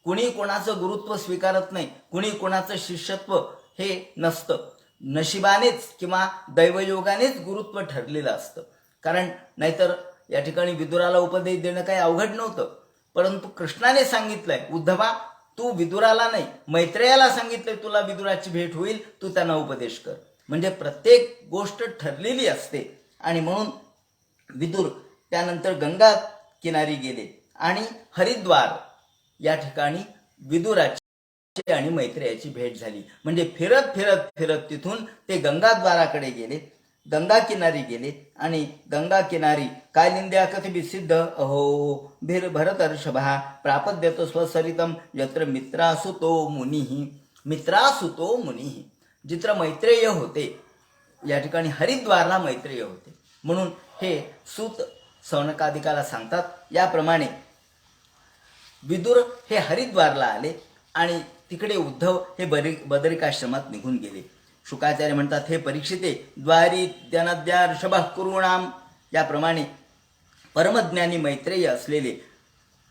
कुणी कोणाचं गुरुत्व स्वीकारत नाही, कुणी कोणाचं शिष्यत्व हे नसतं. नशिबानेच किंवा दैवयोगानेच गुरुत्व ठरलेलं असतं. कारण नाहीतर या ठिकाणी विदुराला उपदेश देणं काही अवघड नव्हतं. परंतु कृष्णाने सांगितलंय, उद्धवा तू विदुराला नाही मैत्रेयाला सांगितलंय तुला विदुराची भेट होईल, तू त्यांना उपदेश कर. म्हणजे प्रत्येक गोष्ट ठरलेली असते. आणि म्हणून विदुर त्यानंतर गंगा किनारी गेले आणि हरिद्वार या ठिकाणी विदुराची आणि मैत्रेयाची भेट झाली. म्हणजे फिरत फिरत फिरत तिथून ते गंगाद्वाराकडे गेले, गंगा किनारी गेले. आणि गंगा किनारी कालिंद्या कथबी सिद्ध अहो भीर भरतर्षभा प्रापद्यत स्वसरितम यत्र मित्रासुतो मुनिः. मित्रासुतो मुनिः, जित्र मैत्रेय होते, या ठिकाणी हरिद्वारला मैत्रेय होते. म्हणून हे सूत सौनकादिकाला सांगतात. याप्रमाणे विदुर हे हरिद्वारला आले आणि तिकडे उद्धव हे बदरिकाश्रमात निघून गेले. शुकाचार्य म्हणतात, हे परीक्षिते द्वारी जनद्या ऋषभः कुरुणाम. याप्रमाणे परमज्ञानी मैत्रेय असलेले,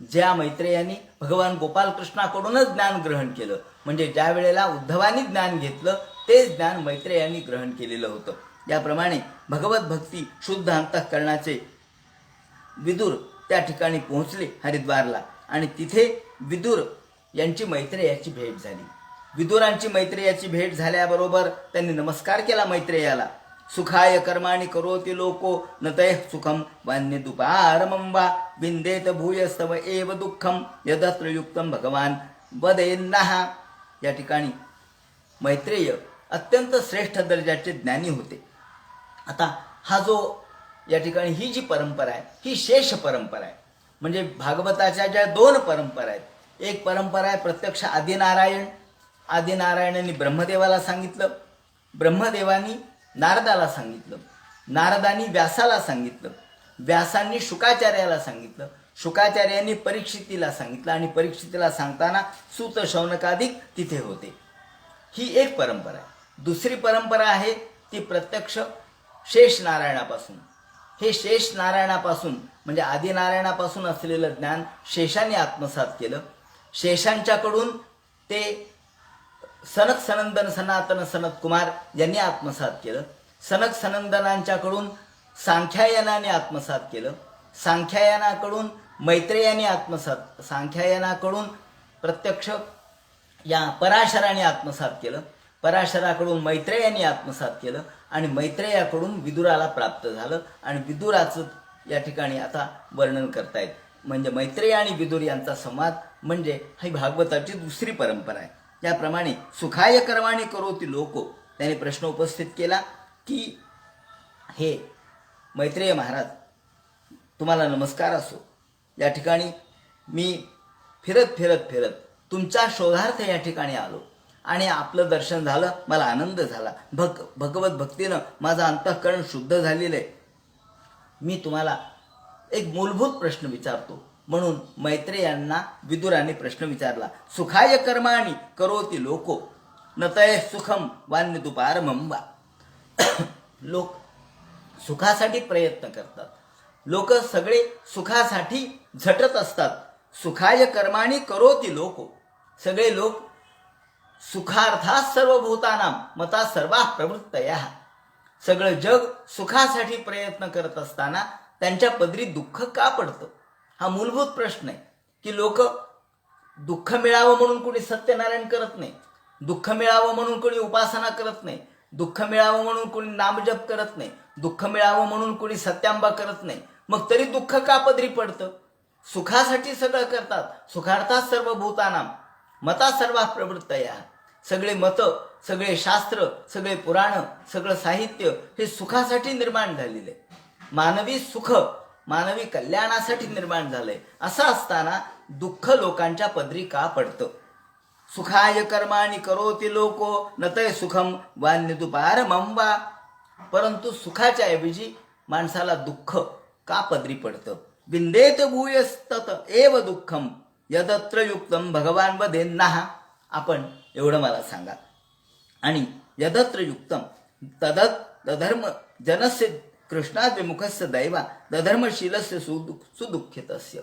ज्या मैत्रेयाने भगवान गोपालकृष्णाकडूनच ज्ञान ग्रहण केलं, म्हणजे ज्या वेळेला उद्धवानी ज्ञान घेतलं तेच ज्ञान मैत्रेयांनी ग्रहण केलेलं होतं. याप्रमाणे भगवत भक्ती शुद्ध अंतःकरणाचे विदुर त्या ठिकाणी पोहोचले हरिद्वारला. आणि तिथे विदुर यांची मैत्रेयाची भेट झाली. विदुरांची मैत्रेयाची भेट झाल्याबरोबर त्यांनी नमस्कार केला मैत्रेयाला. सुखाय कर्माणि करोति लोको न तैः सुखम वान्य दुपारमं वा विंदेत भूयस्तव एव दुःखम यदत्र युक्तम भगवान वदेन्नः. या ठिकाणी मैत्रेय अत्यंत श्रेष्ठ दर्जाचे ज्ञानी होते. आता हा जो या ठिकाणी ही जी परंपरा आहे ही शेष परंपरा आहे. म्हणजे भागवताच्या ज्या दोन परंपरा आहेत, एक परंपरा आहे प्रत्यक्ष आदिनारायण. आदिनारायणांनी ब्रह्मदेवाला सांगितलं, ब्रह्मदेवानी नारदाला सांगितलं, नारदानी व्यासाला सांगितलं, व्यासांनी शुकाचार्याला सांगितलं, शुकाचार्यांनी परीक्षितीला सांगितलं आणि परीक्षितीला सांगताना सूत शौनकादिक तिथे होते. ही एक परंपरा आहे. दुसरी परंपरा आहे ती प्रत्यक्ष शेष नारायणापासून. हे शेष नारायणापासून म्हणजे आदिनारायणापासून असलेलं ज्ञान शेषाने आत्मसात केलं. शेषांच्याकडून ते सनक सनंदन सनातन सनत कुमार यांनी आत्मसात केलं. सनक सनंदनांच्याकडून सांख्यायनाने आत्मसात केलं. सांख्यायनाकडून मैत्रेयाने आत्मसात, सांख्यायनाकडून प्रत्यक्ष या पराशराने आत्मसात केलं, पराशराकडून मैत्रेयाने आत्मसात केलं आणि मैत्रेयाकडून विदुराला प्राप्त झालं. आणि विदुराचं या ठिकाणी आता वर्णन करतायत. म्हणजे मैत्रेय आणि विदुर यांचा संवाद म्हणजे ही भागवताची दुसरी परंपरा आहे. याप्रमाणे सुखाय कर्माणी करोति लोको, त्याने प्रश्न उपस्थित केला की हे मैत्रेय महाराज, तुम्हाला नमस्कार असो. या ठिकाणी मी फिरत फिरत फिरत तुमच्या शोधार्थ या ठिकाणी आलो आणि आपलं दर्शन झालं, मला आनंद झाला. भगवत भक्तीनं माझं अंतःकरण शुद्ध झालेलं आहे. मी तुम्हाला एक मूलभूत प्रश्न विचारतो. म्हणून मैत्रेयांना विदुराने प्रश्न विचारला. सुखाय कर्माणि करोति लोको नतय सुखम वान्यतुपारमं वा. लोक सुखासाठी प्रयत्न करतात, लोक सगळे सुखासाठी झटत असतात. सुखाय कर्माणि करोति लोको, सगळे लोक सुखार्थात सर्व भूतानां मता सर्वा प्रवृत्तया, सगळं जग सुखासाठी प्रयत्न करत असताना त्यांच्या पदरी दुःख का पडतं? हा मूलभूत प्रश्न आहे. की लोक दुःख मिळावं म्हणून कोणी सत्यनारायण करत नाही, दुःख मिळावं म्हणून कोणी उपासना करत नाही, दुःख मिळावं म्हणून कोणी नामजप करत नाही, दुःख मिळावं म्हणून कोणी सत्यांबा करत नाही. मग तरी दुःख का पदरी पडतं? सुखासाठी सगळं करतात. सुखार्थात सर्व भूतानां मता सर्वा प्रवृत्तया, सगळे मत, सगळे शास्त्र, सगळे पुराण, सगळं साहित्य हे सुखासाठी निर्माण झालेले. मानवी सुख, मानवी कल्याणासाठी निर्माण झालंय. असं असताना दुःख लोकांच्या पदरी का पडतं? सुखाय कर्माणि करोति लोको नतय सुखम वान्यतुपारमं वा. परंतु सुखाच्या ऐवजी माणसाला दुःख का पदरी पडतं? विंदेत भूयस्तत एव दुःखम यदत्र युक्तम भगवान वदेन्नः. आपण एवढं मला सांगा. आणि यदत्र युक्तम तदत दधर्म जनस्य कृष्णाद विमुखस्य दैवा दधर्मशीलस्य सुदुःखितस्य.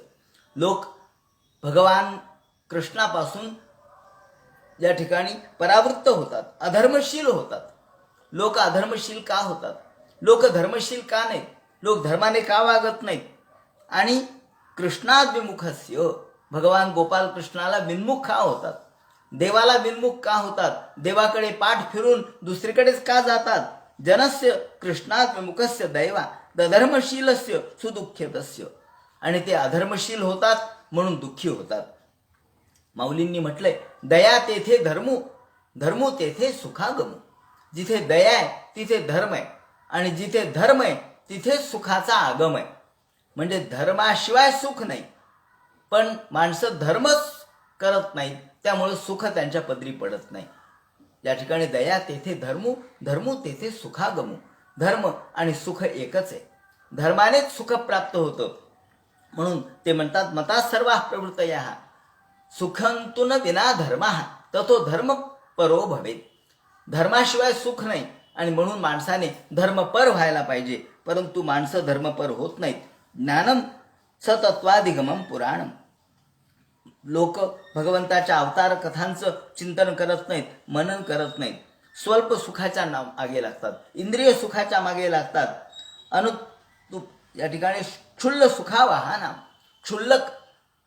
लोक भगवान कृष्णापासून या ठिकाणी परावृत्त होतात, अधर्मशील होतात. लोक अधर्मशील का होतात? लोक धर्मशील का नाहीत? लोक धर्माने का वागत नाहीत? आणि कृष्णाद विमुखस्य, भगवान गोपाल कृष्णाला विन्मुख का होतात? देवाला विन्मुख का होतात? देवाकडे पाठ फिरून दुसरीकडेच का जातात? जनस्य कृष्णात विमुखस्य दैवा दधर्मशीलस्य सुदुःखितस्य. आणि ते अधर्मशील होतात म्हणून दुःखी होतात. माऊलींनी म्हटलंय, दया तेथे धर्मू, धर्मू तेथे सुखागमू. जिथे दया आहे तिथे धर्म आहे, आणि जिथे धर्म आहे तिथे सुखाचा आगम आहे. म्हणजे धर्माशिवाय सुख नाही. पण माणसं धर्मच करत नाहीत, त्यामुळे सुख त्यांच्या पदरी पडत नाही. या ठिकाणी दया तेथे धर्मू, धर्मू तेथे सुखागमू. धर्म आणि सुख एकच आहे. धर्मानेच सुख प्राप्त होतं. म्हणून ते म्हणतात मता सर्वा प्रवृत्तया सुखंतु न विना धर्मः ततो धर्म परो भवेत. धर्माशिवाय सुख नाही, आणि म्हणून माणसाने धर्मपर व्हायला पाहिजे. परंतु माणसं धर्मपर होत नाहीत. ज्ञानम सतत्वाधिगमम पुराणम. लोक भगवंताच्या अवतार कथांचं चिंतन करत नाहीत, मनन करत नाहीत. स्वल्प सुखाच्या मागे लागतात, इंद्रिय सुखाच्या मागे लागतात. या ठिकाणी क्षुल्ल सुखावाहाना, क्षुल्लक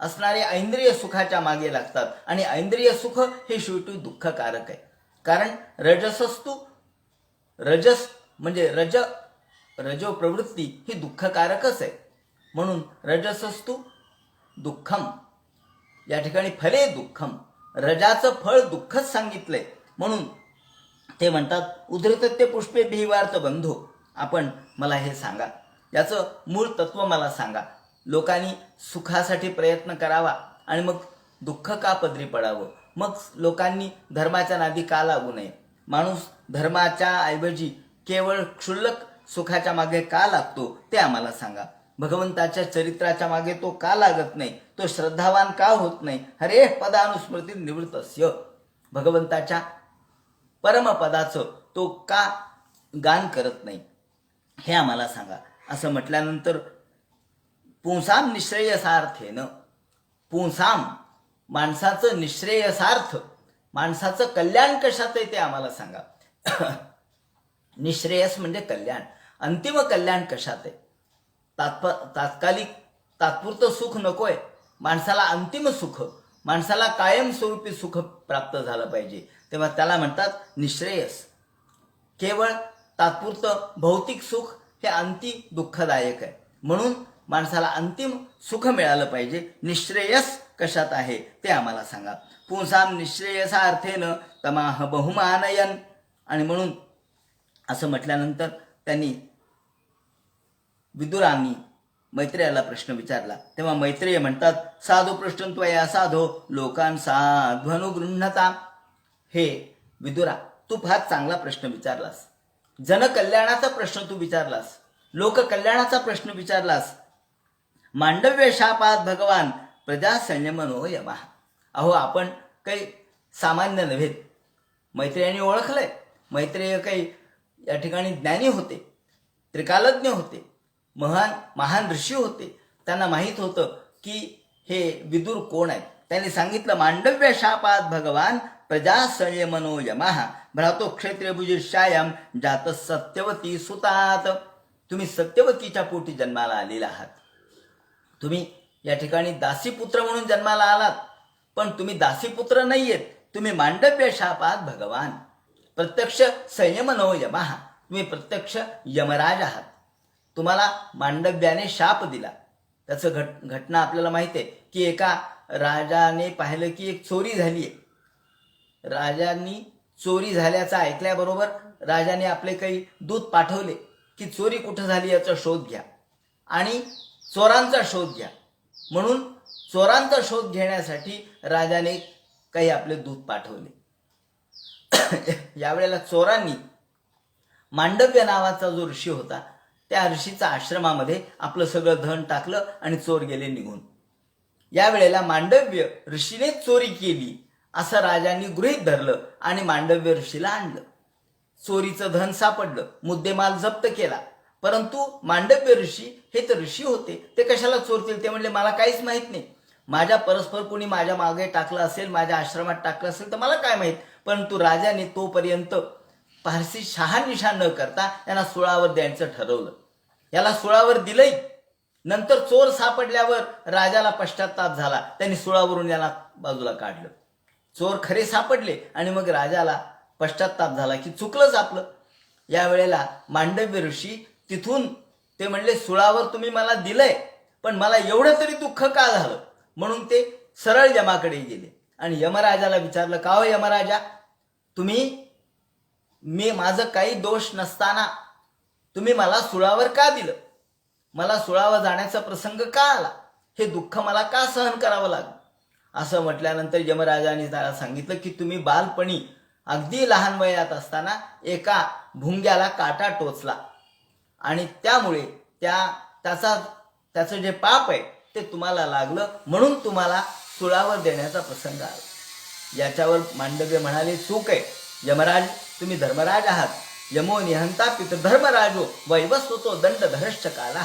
असणारे ऐंद्रिय सुखाच्या मागे लागतात. आणि ऐंद्रिय सुख हे शेवटी दुःखकारक आहे. कारण रजस म्हणजे रजो प्रवृत्ती ही दुःखकारकच आहे. म्हणून रजसस्तु दुःखम, या ठिकाणी फले दुःखम, रजाचं फळ दुःखच सांगितलंय. म्हणून ते म्हणतात उद्धृतत्य पुष्पे भिवार्थ बंधो. आपण मला हे सांगा, याचं मूळ तत्व मला सांगा. लोकांनी सुखासाठी प्रयत्न करावा आणि मग दुःख का पदरी पडावं? मग लोकांनी धर्माच्या नादी का लागू नये? माणूस धर्माच्या ऐवजी केवळ क्षुल्लक सुखाच्या मागे का लागतो ते आम्हाला सांगा. भगवंताच्या चरित्राच्या मागे तो का लागत नाही? तो श्रद्धावान का होत नाही? हरे पदानुस्मृती निवृत्तस्य, भगवंताच्या परमपदाचं तो का गान करत नाही हे आम्हाला सांगा. असं म्हटल्यानंतर पुंसाम निश्रेयसार्थेनं, पुंसाम माणसाचं निश्रेयसार्थ, माणसाचं कल्याण कशात आहे ते आम्हाला सांगा. निश्रेयस म्हणजे कल्याण, अंतिम कल्याण कशात आहे? तात्कालिक तात्पुरतं सुख नकोय, माणसाला अंतिम सुख, माणसाला कायमस्वरूपी सुख प्राप्त झालं पाहिजे. तेव्हा त्याला म्हणतात निःश्रेयस. केवळ तात्पुरतं भौतिक सुख हे अंती दुःखदायक आहे. म्हणून माणसाला अंतिम सुख मिळालं पाहिजे. निःश्रेयस कशात आहे ते आम्हाला सांगा. पुंसाम निःश्रेयसा अर्थेन तमाह बहुमानयन. आणि म्हणून असं म्हटल्यानंतर त्यांनी विदुरांनी मैत्रेयाला प्रश्न विचारला. तेव्हा मैत्रेय म्हणतात साधू पृष्ठं त्वया साधो लोकान साध्वनुगृह्णता. हे विदुरा, तू फार चांगला प्रश्न विचारलास. जनकल्याणाचा प्रश्न तू विचारलास, लोककल्याणाचा प्रश्न विचारलास. मांडव्य शापात भगवान प्रजा संयमनो यमः. अहो, आपण काही सामान्य नव्हेत. मैत्रेयाने ओळखलंय. मैत्रेय काही या ठिकाणी ज्ञानी होते, त्रिकालज्ञ होते, महान ऋषी होते. त्यांना माहीत होतं की हे विदुर कोण आहेत. त्यांनी सांगितलं मांडव्य शापात भगवान प्रजा संयमनो यमः भ्रातो क्षेत्रीय भुजिष्यायाम जात सत्यवती सुतात. तुम्ही सत्यवतीच्या पोटी जन्माला आलेला आहात. तुम्ही या ठिकाणी दासीपुत्र म्हणून जन्माला आलात, पण तुम्ही दासीपुत्र नाहीयेत. तुम्ही मांडव्य शापात भगवान, प्रत्यक्ष संयमनो यमः, तुम्ही प्रत्यक्ष यमराज आहात. तुम्हाला मांडव्याने शाप दिला. त्याचं घटना आपल्याला माहिती आहे की एका राजाने पाहिलं की एक चोरी झाली आहे. राजांनी चोरी झाल्याचं ऐकल्याबरोबर राजाने आपले काही दूत पाठवले की चोरी कुठं झाली याचा शोध घ्या आणि चोरांचा शोध घ्या. म्हणून चोरांचा शोध घेण्यासाठी राजाने काही आपले दूत पाठवले. यावेळेला चोरांनी मांडव्य नावाचा जो ऋषी होता त्या ऋषीच्या आश्रमामध्ये आपलं सगळं धन टाकलं आणि चोर गेले निघून. यावेळेला मांडव्य ऋषीने चोरी केली असं राजांनी गृहीत धरलं आणि मांडव्य ऋषीला आणलं. चोरीचं धन सापडलं, मुद्देमाल जप्त केला. परंतु मांडव्य ऋषी हे तर ऋषी होते, ते कशाला चोरतील? ते म्हणले मला काहीच माहीत नाही. माझ्या परस्पर कोणी माझ्या मागे टाकलं असेल, माझ्या आश्रमात टाकलं असेल तर मला काय माहीत. परंतु राजाने तोपर्यंत फारसी शहानिशा न करता यांना सुळावर द्यायचं ठरवलं. याला सुळावर दिलंय. नंतर चोर सापडल्यावर राजाला पश्चाताप झाला. त्यांनी सुळावरून याला बाजूला काढलं. चोर खरे सापडले आणि मग राजाला पश्चाताप झाला की चुकलंच आपलं. यावेळेला मांडव्य ऋषी तिथून ते म्हणले सुळावर तुम्ही मला दिलंय, पण मला एवढं तरी दुःख का झालं? म्हणून ते सरळ यमाकडे गेले आणि यमराजाला विचारलं का हो यमराजा, मी माझं काही दोष नसताना तुम्ही मला सुळावर का दिलं? मला सुळावर जाण्याचा प्रसंग का आला? हे दुःख मला का सहन करावं लागलं? असं म्हटल्यानंतर यमराजाने त्याला सांगितलं की तुम्ही बालपणी अगदी लहान वयात असताना एका भुंग्याला काटा टोचला आणि त्यामुळे त्याचं जे पाप आहे ते तुम्हाला लागलं, म्हणून तुम्हाला सुळावर देण्याचा प्रसंग आला. याच्यावर मांडव्य म्हणाले चूक आहे यमराज, तुम्ही धर्मराज आहात. यमो निहंता पितृधर्मराजो वैवस्वतो दंडधरश्च काला.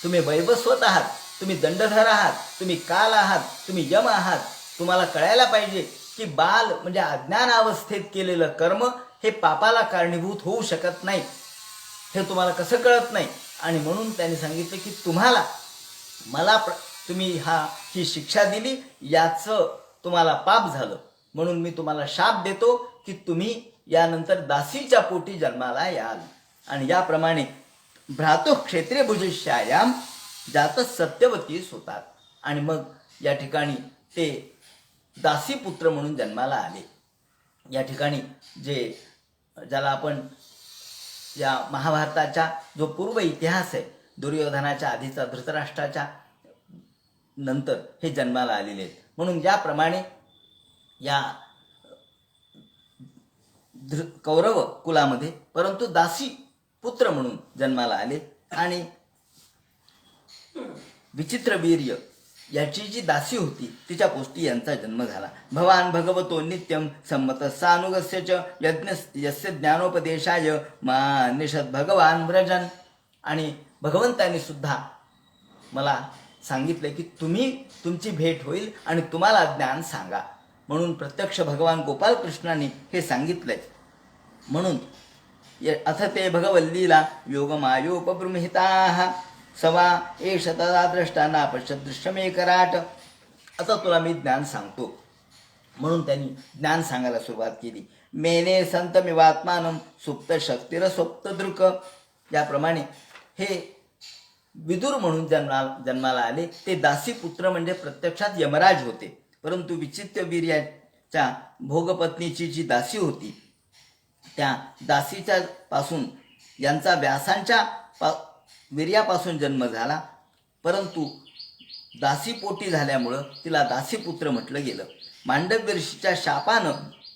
तुम्ही वैवस्वत आहात, तुम्ही दंडधर आहात, तुम्ही काल आहात, तुम्ही यम आहात. तुम्हाला कळायला पाहिजे की बाल म्हणजे अज्ञान अवस्थेत केलेलं कर्म हे पापाला कारणीभूत होऊ शकत नाही. हे तुम्हाला कसं कळत नाही? आणि म्हणून त्यांनी सांगितलं की तुम्हाला तुम्ही ही शिक्षा दिली, याचं तुम्हाला पाप झालं, म्हणून मी तुम्हाला शाप देतो की तुम्ही यानंतर दासीच्या पोटी जन्माला याल. आणि याप्रमाणे भ्रातो क्षेत्रीय भुजिष्यायाम जात सत्यवती होतात. आणि मग या ठिकाणी ते दासीपुत्र म्हणून जन्माला आले. या ठिकाणी ज्याला आपण या महाभारताचा जो पूर्व इतिहास आहे, दुर्योधनाच्या आधीचा धृतराष्ट्राच्या नंतर हे जन्माला आलेले आहेत. म्हणून याप्रमाणे या कौरव कुलामध्ये परंतु दासी पुत्र म्हणून जन्माला आले. आणि विचित्रवीर्य याची जी दासी होती तिच्या पोटी यांचा जन्म झाला. भवान भगवतो नित्यम संमत सानुगस्य च यज्ञ यस्य ज्ञानोपदेशाय मा निषद भगवान व्रजन. आणि भगवंतांनी सुद्धा मला सांगितले की तुमची भेट होईल आणि तुम्हाला ज्ञान सांगा, म्हणून प्रत्यक्ष भगवान गोपालकृष्णाने हे सांगितलंय. म्हणून अथ ते भगवल्लीला योगमायोपबृंहिताः सवा एष तदा द्रष्टा नापश्यत दृश्यमेकराट. आता तुला मी ज्ञान सांगतो. म्हणून त्यांनी ज्ञान सांगायला सुरुवात केली. मेने संतमिवात्मानं सुप्त शक्तिर सुप्त दृक. याप्रमाणे हे विदुर म्हणून जन्माला आले. ते दासीपुत्र म्हणजे प्रत्यक्षात यमराज होते, परंतु विचित्र वीर्याच्या भोगपत्नीची जी दासी होती त्या दासीच्या पासून यांचा व्यासांच्या वीर्यापासून जन्म झाला, परंतु दासीपोटी झाल्यामुळं तिला दासीपुत्र म्हटलं गेलं. मांडव्य ऋषीच्या शापानं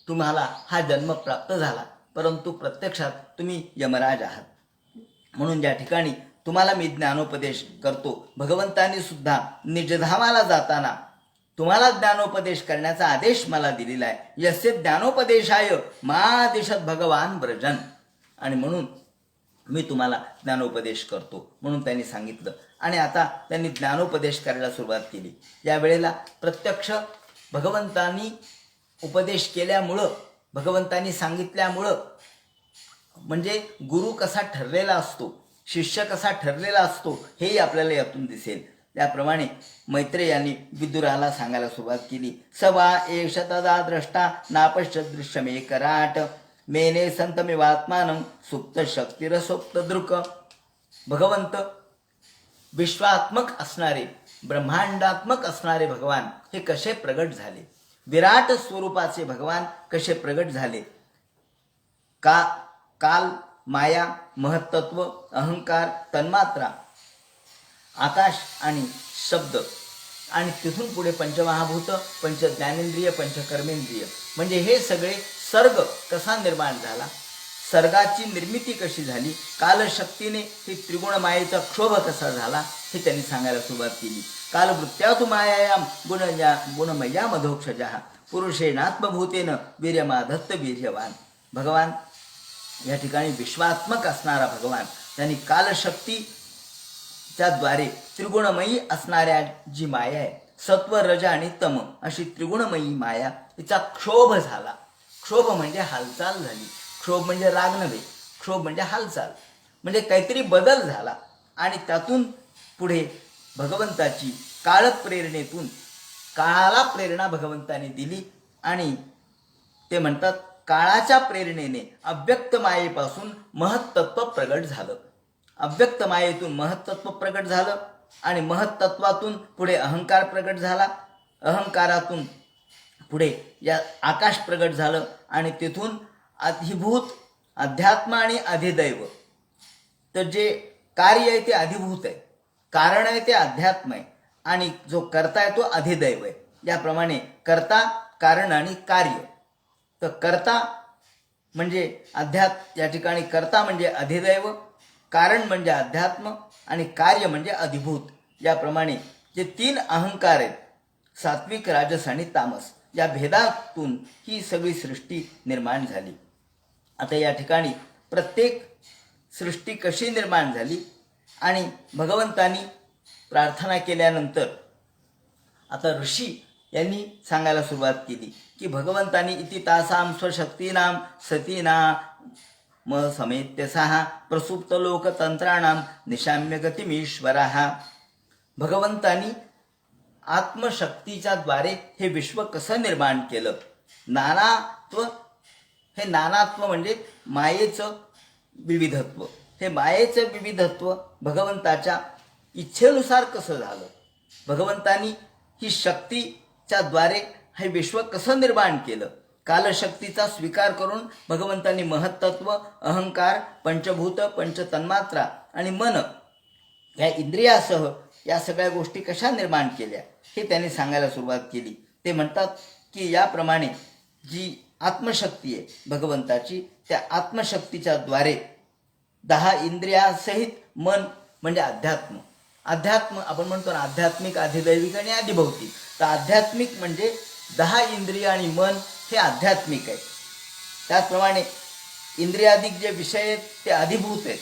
तुम्हाला हा जन्म प्राप्त झाला, परंतु प्रत्यक्षात तुम्ही यमराज आहात. म्हणून ज्या ठिकाणी तुम्हाला मी ज्ञानोपदेश करतो, भगवंतांनी सुद्धा निजधामाला जाताना तुम्हाला ज्ञानोपदेश करण्याचा आदेश मला दिलेला आहे. यस्य ज्ञानोपदेशाय मा दिशत भगवान ब्रजन. आणि म्हणून मी तुम्हाला ज्ञानोपदेश करतो म्हणून त्यांनी सांगितलं. आणि आता त्यांनी ज्ञानोपदेश करायला सुरुवात केली. या वेळेला प्रत्यक्ष भगवंतांनी उपदेश केल्यामुळं, भगवंतांनी सांगितल्यामुळं, म्हणजे गुरु कसा ठरलेला असतो, शिष्य कसा ठरलेला असतो हेही आपल्याला यातून दिसेल. त्याप्रमाणे मैत्रेयांनी विदुराला सांगायला सुरुवात केली. सवा एष तदा द्रष्टा नापश्यत दृश्यमेकराट. मेने संतमिवात्मानं सुप्त शक्तिर सुप्त दृक. भगवंत विश्वात्मक असणारे, ब्रह्मांडात्मक असणारे भगवान हे कसे प्रगट झाले, विराट स्वरूपाचे भगवान कसे प्रगट झाले. काल, माया, महत्त्व, अहंकार, तन्मात्रा, आकाश आणि शब्द, आणि तिथून पुढे पंचमहाभूत, पंच ज्ञानेंद्रिय, पंचकर्मेंद्रिय, म्हणजे हे सगळे सर्ग कसा निर्माण झाला, सर्गाची निर्मिती कशी झाली, कालशक्तीने ही त्रिगुण मायेचा क्षोभ कसा झाला हे त्यांनी सांगायला सुरुवात केली. कालवृत्त्यातु मायायाम गुणमय्या मधोक्षजा पुरुषेणात्मभूतेन वीर्यमाधत्त वीर्यवान. भगवान या ठिकाणी विश्वात्मक असणारा भगवान त्यांनी कालशक्तीच्या द्वारे त्रिगुणमयी असणाऱ्या जी माया आहे, सत्व, रज आणि तम अशी त्रिगुणमयी माया, तिचा क्षोभ झाला. क्षोभ म्हणजे हालचाल झाली. क्षोभ म्हणजे राग नव्हे, क्षोभ म्हणजे हालचाल, म्हणजे काहीतरी बदल झाला. आणि त्यातून पुढे भगवंताची काळप्रेरणेतून, काळाला प्रेरणा भगवंताने दिली. आणि ते म्हणतात काळाच्या प्रेरणेने अव्यक्त मायेपासून महत्तत्व प्रगट झालं. अव्यक्त मायेतून महत्तत्व प्रगट झालं आणि महत्तत्वातून पुढे अहंकार प्रगट झाला. अहंकारातून पुढे या आकाश प्रगट झालं आणि तिथून अधिभूत, अध्यात्म आणि अधिदैव. तर जे कार्य आहे ते अधिभूत आहे, कारण आहे ते अध्यात्म आहे, आणि जो कर्ता आहे तो अधिदैव आहे. याप्रमाणे कर्ता, कारण आणि कार्य. तर कर्ता म्हणजे या ठिकाणी कर्ता म्हणजे अधिदैव, कारण म्हणजे अध्यात्म आणि कार्य म्हणजे अधिभूत. याप्रमाणे जे तीन अहंकार आहेत, सात्विक, राजस आणि तामस, या भेदातून ही सगळी सृष्टी निर्माण झाली. आता या ठिकाणी प्रत्येक सृष्टी कशी निर्माण झाली आणि भगवंतांनी प्रार्थना केल्यानंतर आता ऋषी यांनी सांगायला सुरुवात केली की भगवंतांनी इति तासाम स्वशक्तीनाम सतीनाम समेत्य सहा प्रसुप्त लोकतंत्राणाम निशाम्य गतिमीश्वरः. भगवंतांनी आत्मशक्तीच्या द्वारे हे विश्व कसं निर्माण केलं. नानात्व, हे नानात्व म्हणजे मायेचं विविधत्व. हे मायेचं विविधत्व भगवंताच्या इच्छेनुसार कसं झालं, भगवंतांनी ही शक्तीच्या द्वारे हे विश्व कसं निर्माण केलं. कालशक्तीचा स्वीकार करून भगवंतांनी महत्त्व, अहंकार, पंचभूत, पंचतन्मात्रा आणि मन या इंद्रियासह या सगळ्या गोष्टी कशा निर्माण केल्या हे त्यांनी सांगायला सुरुवात केली. ते म्हणतात की याप्रमाणे जी आत्मशक्ती आहे भगवंताची, त्या आत्मशक्तीच्या द्वारे 10 इंद्रियासहित मन म्हणजे अध्यात्म. अध्यात्म आपण म्हणतो ना, आध्यात्मिक, अधिदैविक आणि अधिभौतिक. तर आध्यात्मिक म्हणजे 10 इंद्रिय आणि मन हे आध्यात्मिक आहे. त्याचप्रमाणे इंद्रियाधिक जे विषय आहेत ते अधिभूत आहेत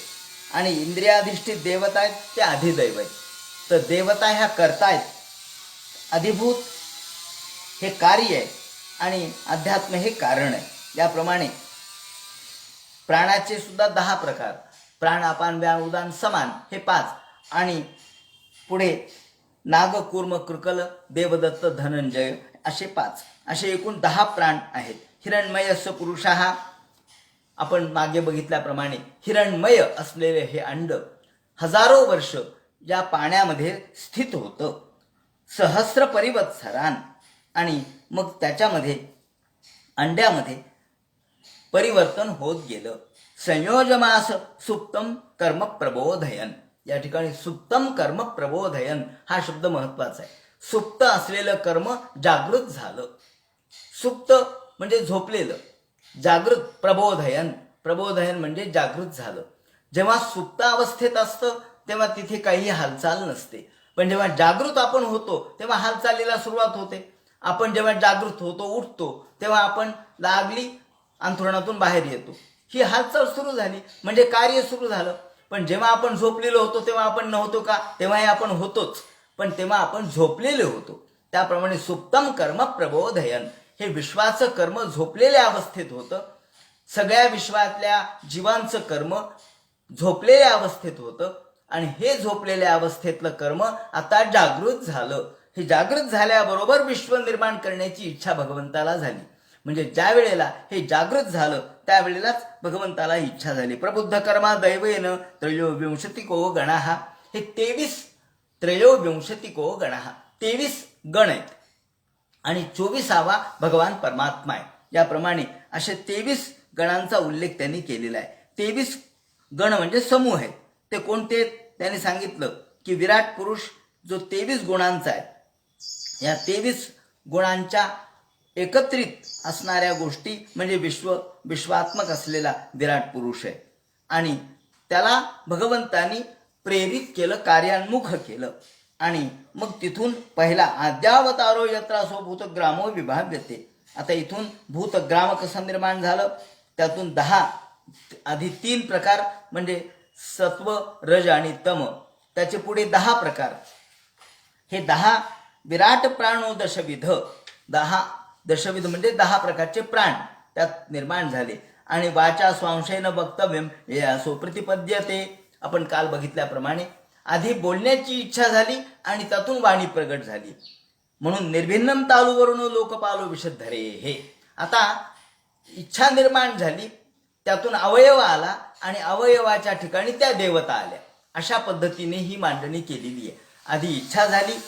आणि इंद्रियाधिष्ठित देवता आहेत ते अधिदैव आहेत. तर देवता ह्या कर्ता आहेत, अधिभूत हे कार्य आहे आणि अध्यात्म हे कारण आहे. याप्रमाणे प्राणाचे सुद्धा 10 प्रकार, प्राण, अपान, व्यान, उदान, समान हे 5. आणि पुढे नाग, कूर्म, कृकल, देवदत्त, धनंजय असे 5, असे एकूण 10 प्राण आहेत. हिरण्मयस्य पुरुषः, आपण मागे बघितल्याप्रमाणे हिरणमय असलेले हे अंड हजारो वर्ष या पाण्यामध्ये स्थित होतं, सहस्र परिवत्सरान. आणि मग त्याच्यामध्ये अंड्यामध्ये परिवर्तन होत गेलं. संयोजमास सुप्तम कर्म प्रबोधयन. या ठिकाणी सुप्तम कर्म प्रबोधयन हा शब्द महत्वाचा आहे. सुप्त असलेलं कर्म जागृत झालं. सुप्त म्हणजे झोपलेलं, जागृत प्रबोधयन, प्रबोधयन म्हणजे जागृत झालं. जेव्हा सुप्त अवस्थेत असतं तेव्हा तिथे काही हालचाल नसते, पण जेव्हा जागृत आपण होतो तेव्हा हालचालीला सुरुवात होते. आपण जेव्हा जागृत होतो, उठतो, तेव्हा आपण लागली अंथरुणातून बाहेर येतो, ही हालचाल सुरू झाली म्हणजे कार्य सुरू झालं. पण जेव्हा आपण झोपलेलो होतो तेव्हा आपण नव्हतो का? तेव्हाही आपण होतोच, पण तेव्हा आपण झोपलेले होतो. त्याप्रमाणे सुप्तम कर्म प्रबोधयन हे विश्वाचं कर्म झोपलेल्या अवस्थेत होतं. सगळ्या विश्वातल्या जीवांचं कर्म झोपलेल्या अवस्थेत होतं आणि हे झोपलेल्या अवस्थेतलं कर्म आता जागृत झालं. हे जागृत झाल्याबरोबर विश्व निर्माण करण्याची इच्छा भगवंताला झाली. म्हणजे ज्या वेळेला हे जागृत झालं त्यावेळेलाच भगवंताला इच्छा झाली. प्रबुद्ध कर्मा दैवेन त्रयोविंशतिको गणः. हे 23 त्रयोविंशतिको गणः 23 गण आहेत आणि 24वा भगवान परमात्मा आहे. याप्रमाणे असे 23 गणांचा उल्लेख त्यांनी केलेला आहे. 23 गण म्हणजे समूह आहेत. ते कोणते? त्यांनी सांगितलं की विराट पुरुष जो 23 गुणांचा आहे, या 23 गुणांच्या एकत्रित असणाऱ्या गोष्टी म्हणजे विश्वात्मक असलेला विराट पुरुष आहे. आणि त्याला भगवंतानी प्रेरित केलं, कार्यान्मुख केलं. आणि मग तिथून पहिला आद्यावतारो यत्रासो भूतग्रामो विभाव्यते. आता इथून भूतग्राम कसं निर्माण झालं, त्यातून 10 आधी 3 प्रकार म्हणजे सत्व, रज आणि तम, त्याचे पुढे 10 प्रकार. हे 10 विराट प्राणो दशविध, 10 दशविध म्हणजे 10 प्रकारचे प्राण त्यात निर्माण झाले. आणि वाचा स्वांशेन वक्तव्यम हे असो प्रतिपद्यते. आपण काल बघितल्याप्रमाणे आधी बोलण्याची इच्छा झाली आणि त्यातून वाणी प्रगट झाली, म्हणून निर्भिन्नम तालुवरून लोकपालो विषधरे. हे आता इच्छा निर्माण झाली, त्यातून अवयव आला आणि अवयवाच्या ठिकाणी त्या देवता आल्या. अशा पद्धतीने ही मांडणी केलेली आहे. आधी इच्छा झाली,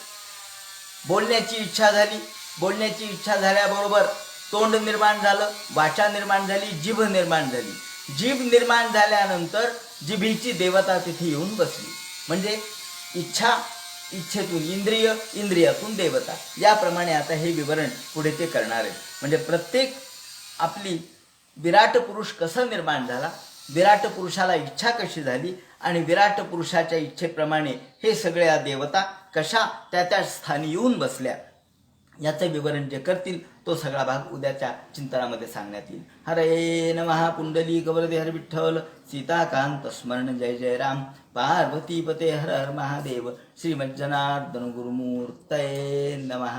बोलण्याची इच्छा झाली, बोलण्याची इच्छा झाल्याबरोबर तोंड निर्माण झालं, वाचा निर्माण झाली, जीभ निर्माण झाली. जीभ निर्माण झाल्यानंतर जिभेची देवता तिथे येऊन बसली. म्हणजे इच्छा, इच्छेतून इंद्रिय, इंद्रियातून देवता. याप्रमाणे आता हे विवरण पुढे ते करणार आहे. म्हणजे प्रत्येक आपली विराट पुरुष कसा निर्माण झाला, विराट पुरुषाला इच्छा कशी झाली आणि विराट पुरुषाच्या इच्छेप्रमाणे हे सगळ्या देवता कशा त्या त्या स्थानी येऊन बसल्या, याचं विवरण जे करतील तो सगळा भाग उद्याच्या चिंतनामध्ये सांगण्यात येईल. हरे नमः. पुंडली गवरदे हर विठ्ठल. सीताकांत स्मरण. जय जय राम. पार्वतीपते हर हर महादेव. श्रीमज्जनार्दन गुरुमूर्तये नमः.